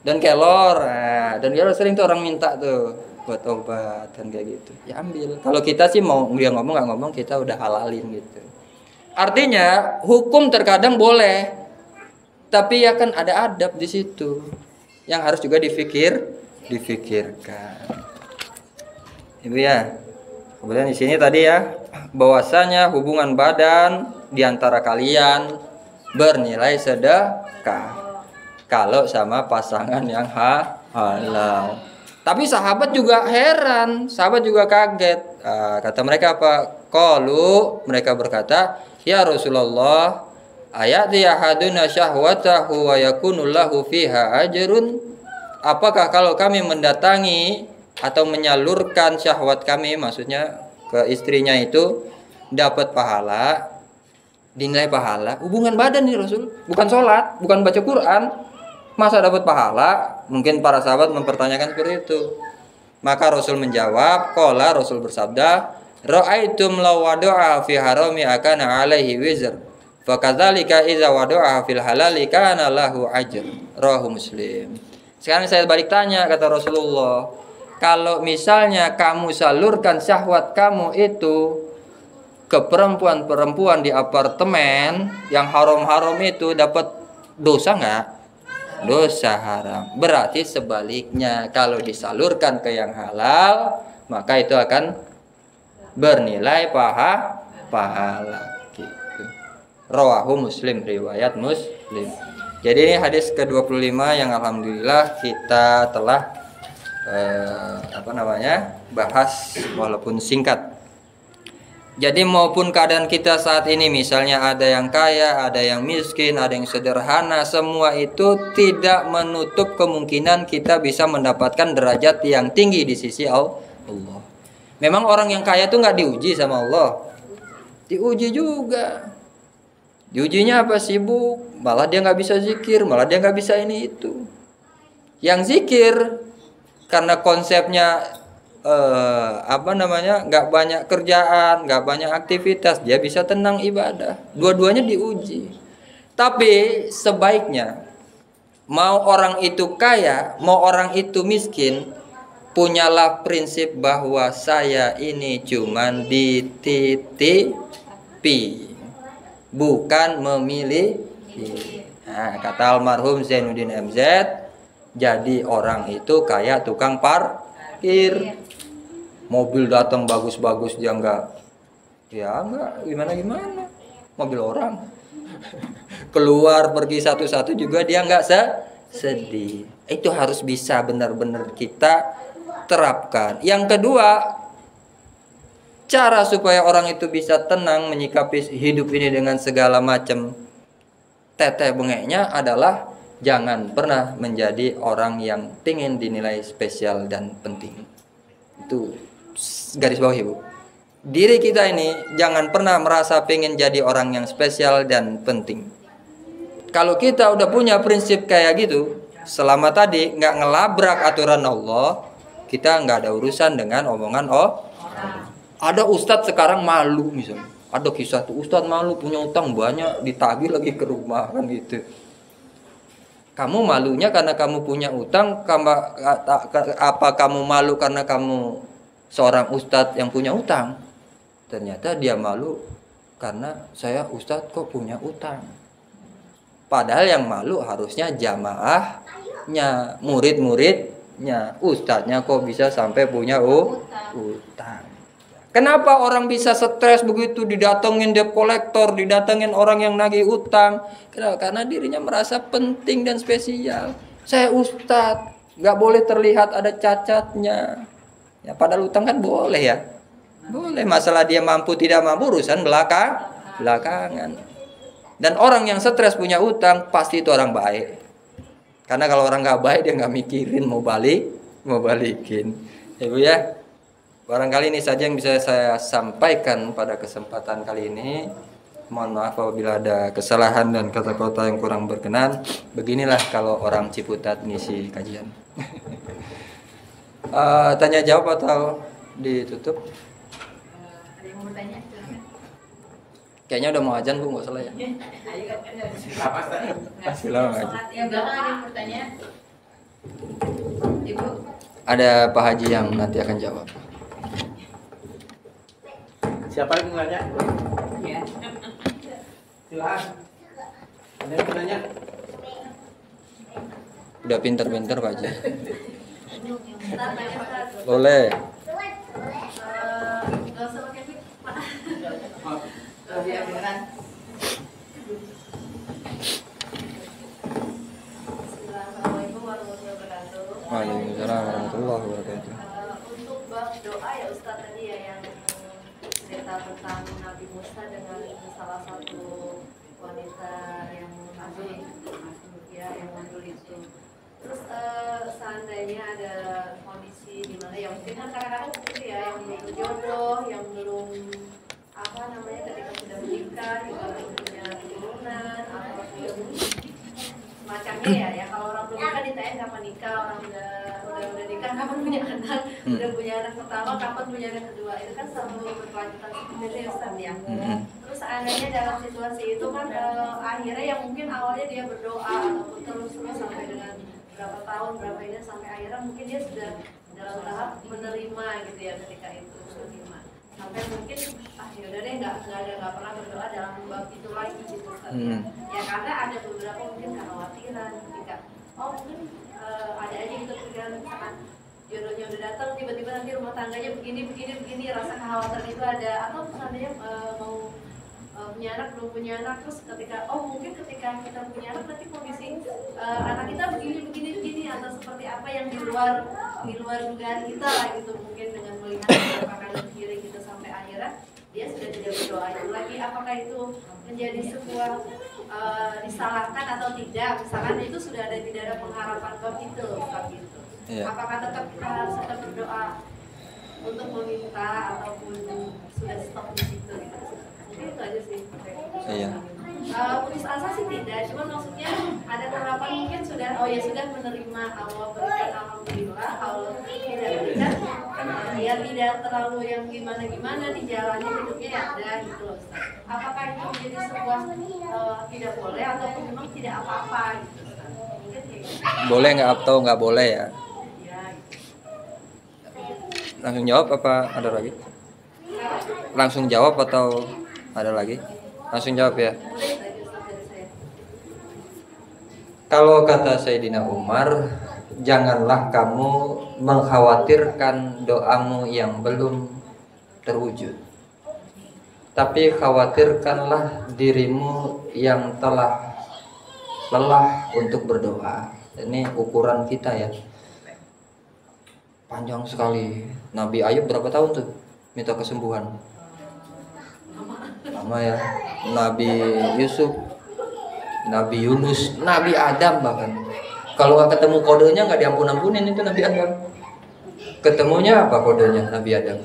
Dan kelor. Nah, dan kelor sering tuh orang minta tuh buat obat kan kayak gitu. Ya ambil. Kalau kita sih mau dia ngomong nggak ngomong kita udah halalin gitu. Artinya hukum terkadang boleh, tapi ya kan ada adab di situ yang harus juga difikirkan. Ibu ya. Kemudian di sini tadi ya bahwasanya hubungan badan di antara kalian bernilai sedekah kalau sama pasangan yang halal. Tapi sahabat juga heran, sahabat juga kaget. Kata mereka apa? Qalu, mereka berkata, "Ya Rasulullah, ayati ahaduna syahwatahu wa yakunu lahu fiha ajrun?" Apakah kalau kami mendatangi atau menyalurkan syahwat kami, maksudnya ke istrinya itu dapat pahala, dinilai pahala? Hubungan badan nih Rasul, bukan sholat, bukan baca Quran. Masa dapat pahala? Mungkin para sahabat mempertanyakan seperti itu. Maka Rasul menjawab, qala Rasul bersabda, "Ra'aitum law wada'a fi harami akana 'alaihi wizr. Fa kadzalika idza wada'a fil halali kana lahu ajr." Rawahu Muslim. Sekarang saya balik tanya, kata Rasulullah, kalau misalnya kamu salurkan syahwat kamu itu ke perempuan-perempuan di apartemen yang haram-haram itu, dapat dosa nggak? Dosa haram. Berarti sebaliknya, kalau disalurkan ke yang halal maka itu akan bernilai pahala gitu. Rawahu Muslim, riwayat Muslim. Jadi ini hadis ke-25 yang alhamdulillah kita telah bahas walaupun singkat. Jadi maupun keadaan kita saat ini, misalnya ada yang kaya, ada yang miskin, ada yang sederhana, semua itu tidak menutup kemungkinan kita bisa mendapatkan derajat yang tinggi di sisi Allah. Memang orang yang kaya itu nggak diuji sama Allah, diuji juga. Diujinya apa sih Bu? Malah dia nggak bisa zikir, malah dia nggak bisa ini itu. Yang zikir karena konsepnya nggak banyak kerjaan, nggak banyak aktivitas, dia bisa tenang ibadah. Dua-duanya diuji. Tapi sebaiknya mau orang itu kaya, mau orang itu miskin, punyalah prinsip bahwa saya ini cuman dititipi, bukan memiliki. Nah, kata almarhum Zainuddin MZ, jadi orang itu kayak tukang parkir. Mobil datang bagus-bagus dia enggak gimana mobil orang keluar pergi satu-satu juga dia enggak sedih. Itu harus bisa benar-benar kita terapkan. Yang kedua, cara supaya orang itu bisa tenang menyikapi hidup ini dengan segala macam teteh bengeknya adalah jangan pernah menjadi orang yang ingin dinilai spesial dan penting. Itu garis bawah Ibu. Diri kita ini jangan pernah merasa pengen jadi orang yang spesial dan penting. Kalau kita udah punya prinsip kayak gitu, selama tadi nggak ngelabrak aturan Allah, kita nggak ada urusan dengan omongan Ada ustadz sekarang malu misalnya. Ada kisah tuh ustadz malu punya utang banyak, ditagih lagi ke rumah kan gitu. Kamu malunya karena kamu punya utang, apa kamu malu karena kamu seorang ustadz yang punya utang? Ternyata dia malu karena saya ustadz kok punya utang. Padahal yang malu harusnya jamaahnya, murid-murid ustadznya. Ustadznya kok bisa sampai punya utang. Kenapa orang bisa stres begitu, didatengin debt collector, didatengin orang yang nagih utang? Kenapa? Karena dirinya merasa penting dan spesial. Saya ustadz, nggak boleh terlihat ada cacatnya. Ya, padahal utang kan boleh ya. Boleh, masalah dia mampu tidak mampu urusan belakangan. Dan orang yang stres punya utang pasti itu orang baik. Karena kalau orang nggak baik dia nggak mikirin mau balikin. Ibu ya. Barangkali ini saja yang bisa saya sampaikan pada kesempatan kali ini. Mohon maaf apabila ada kesalahan dan kata-kata yang kurang berkenan. Beginilah kalau orang Ciputat ngisi kajian. Tanya jawab atau ditutup? Ada yang mau bertanya? Silakan. Kayaknya udah mau azan Bu, nggak salah ya? Masih lama aja. Sholat yang belakang ada yang bertanya? Ibu? Ada Pak Haji yang nanti akan jawab. Siapa yang mau nanya? Ya. Silahkan. Ada yang mau nanya? Udah pinter-pinter Pak Haji. Ustaz, tanya Ustaz. Boleh. Nggak usah pakai mic, Pak. Ya, beneran. Assalamualaikum warahmatullahi wabarakatuh. Waalaikumsalam warahmatullahi wabarakatuh. Untuk bab doa ya Ustaz tadi ya yang cerita tentang Nabi Musa dengan salah satu wanita yang asli ya yang mandul itu. Terus seandainya ada kondisi di mana ya mungkin kan kadang-kadang seperti ya yang belum berjodoh, yang belum apa namanya ketika sudah menikah juga belum punya keturunan atau belum semacamnya ya kalau orang belum nikah ditanya kapan nikah, orang udah nikah kapan punya anak, udah punya anak pertama kapan punya anak kedua, itu kan selalu berkelanjutan seperti itu ya Ustaz ya. Terus seandainya dalam situasi itu kan akhirnya yang mungkin awalnya dia berdoa ataupun terus sampai dengan berapa tahun berapa ini sampai akhirnya mungkin dia sudah dalam tahap menerima gitu ya ketika itu menerima sampai mungkin yaudah deh nggak pernah berdoa dalam bab itu lagi gitu Ustaz ya karena ada beberapa mungkin kekhawatiran ketika mungkin ada aja gitu pikiran misalkan jodohnya udah datang tiba-tiba nanti rumah tangganya begini rasa kekhawatiran itu ada atau misalnya mau punya anak belum punya anak terus ketika mungkin ketika kita punya anak nanti kondisi anak kita begini atau seperti apa yang di luar dugaan kita lah gitu mungkin dengan melihat kanan kiri gitu sampai akhirnya dia sudah tidak berdoa itu lagi apakah itu menjadi sebuah disalahkan atau tidak misalkan itu sudah tidak ada pengharapan bab itu gitu apakah tetap kita harus tetap berdoa untuk meminta ataupun sudah stop di situ gitu mungkin itu aja sih. Iya. Putus asa sih tidak, cuma maksudnya ada harapan mungkin sudah sudah menerima Allah berikan alhamdulillah Allah tidak berikan ya tidak terlalu yang gimana di jalannya hidupnya ya ada gitu loh. Apakah itu menjadi sebuah tidak boleh ataupun memang tidak apa-apa gitu? Mungkin gitu. Boleh nggak atau nggak boleh ya? Ya. Langsung jawab apa ada lagi? Langsung jawab atau ada lagi? Langsung jawab ya. Kalau kata Sayyidina Umar, janganlah kamu mengkhawatirkan doamu yang belum terwujud, tapi khawatirkanlah dirimu yang telah lelah untuk berdoa. Ini ukuran kita ya. Panjang sekali. Nabi Ayub berapa tahun tuh minta kesembuhan? Lama ya. Nabi Yusuf, Nabi Yunus, Nabi Adam bahkan. Kalau nggak ketemu kodenya nggak diampun-ampunin itu Nabi Adam. Ketemunya apa kodenya Nabi Adam?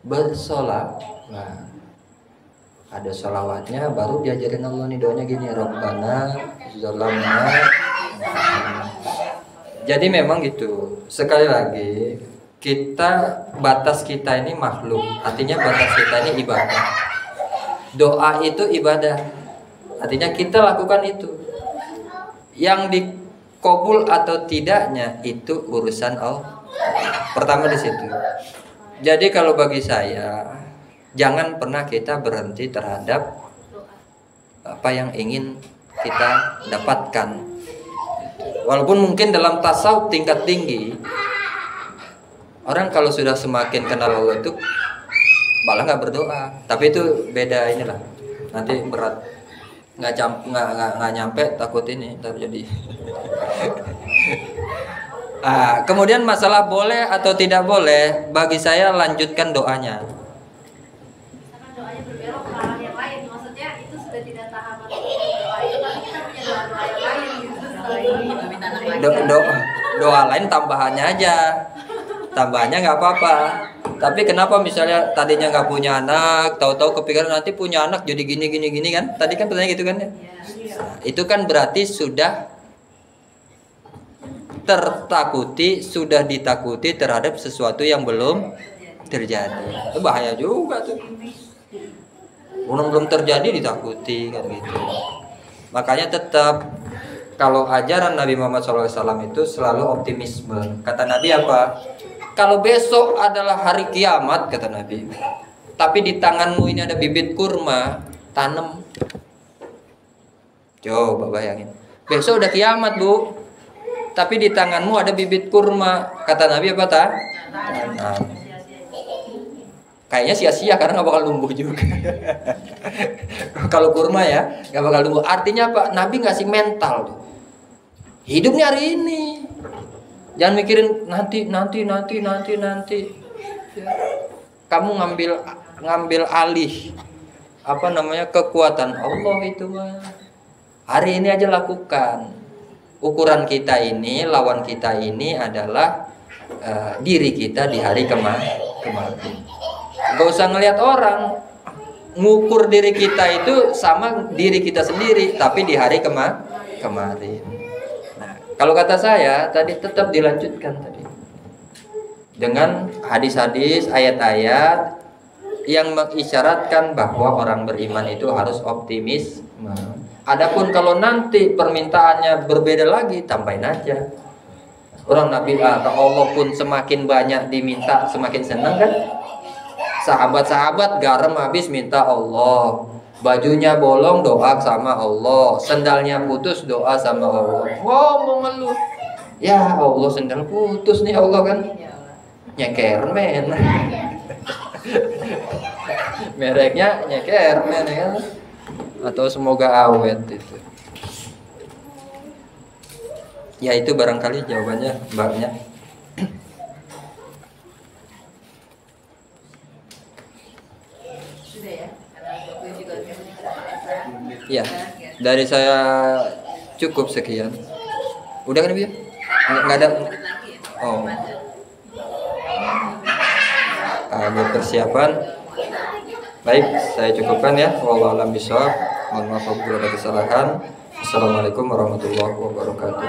Bersolawat. Nah, ada solawatnya baru diajarin Allah nih doanya gini, Rabbana zalamna. Jadi memang gitu. Sekali lagi batas kita ini makhluk, artinya batas kita ini ibadah. Doa itu ibadah, artinya kita lakukan itu. Yang dikabul atau tidaknya itu urusan Allah. Pertama di situ. Jadi kalau bagi saya, jangan pernah kita berhenti terhadap apa yang ingin kita dapatkan. Walaupun mungkin dalam tasawuf tingkat tinggi, orang kalau sudah semakin kenal Allah itu malah nggak berdoa. Tapi itu beda inilah. Nanti berat. Nggak nyampe, takut ini terjadi. Kemudian masalah boleh atau tidak boleh, bagi saya lanjutkan doanya. Misalkan doanya berbelok ke arah yang lain, maksudnya itu sudah tidak tahapan doa itu, tapi kita punya doa-doa yang lain gitu. Doa lain tambahannya aja, tambahannya nggak apa-apa. Tapi kenapa misalnya tadinya nggak punya anak, tahu-tahu kepikiran nanti punya anak jadi gini kan? Tadi kan pertanyaan gitu kan ya? Nah, itu kan berarti sudah sudah ditakuti terhadap sesuatu yang belum terjadi. Itu bahaya juga tuh. Belum terjadi ditakuti kan gitu. Makanya tetap kalau ajaran Nabi Muhammad SAW itu selalu optimisme. Kata Nabi apa? Kalau besok adalah hari kiamat, kata Nabi, tapi di tanganmu ini ada bibit kurma, tanam. Coba bayangin. Besok udah kiamat, Bu. Tapi di tanganmu ada bibit kurma. Kata Nabi apa tak? Tanam. Kayaknya sia-sia karena nggak bakal tumbuh juga. Kalau kurma ya nggak bakal tumbuh. Artinya apa? Nabi ngasih mental tuh. Hidupnya hari ini. Jangan mikirin nanti. Ya. Kamu ngambil alih kekuatan Allah itu mah. Hari ini aja lakukan. Ukuran kita ini, lawan kita ini adalah diri kita di hari kemarin. Gak usah ngelihat orang. Ngukur diri kita itu sama diri kita sendiri, tapi di hari kemarin. Nah, kalau kata saya tadi tetap dilanjutkan tadi dengan hadis-hadis, ayat-ayat yang mengisyaratkan bahwa orang beriman itu harus optimis. Adapun kalau nanti permintaannya berbeda lagi, tambahin aja. Orang Nabi Allah pun semakin banyak diminta, semakin senang kan? Sahabat-sahabat garam habis minta Allah, bajunya bolong doa sama Allah, sendalnya putus doa sama Allah. Ngomong lu, ya Allah sendal putus nih Allah kan? Nyeker men. Mereknya nyeker men ya kan? Atau semoga awet itu. Ya itu barangkali jawabannya mbaknya. Sudah ya, karena aku juga punya Ya, dari saya cukup sekian. Udah kan Bi? Nggak ada. Oh. Ada persiapan. Baik, saya cukupkan ya. Wallahu a'lam bishawab. Mohon maaf apabila ada kesalahan. Assalamualaikum warahmatullahi wabarakatuh.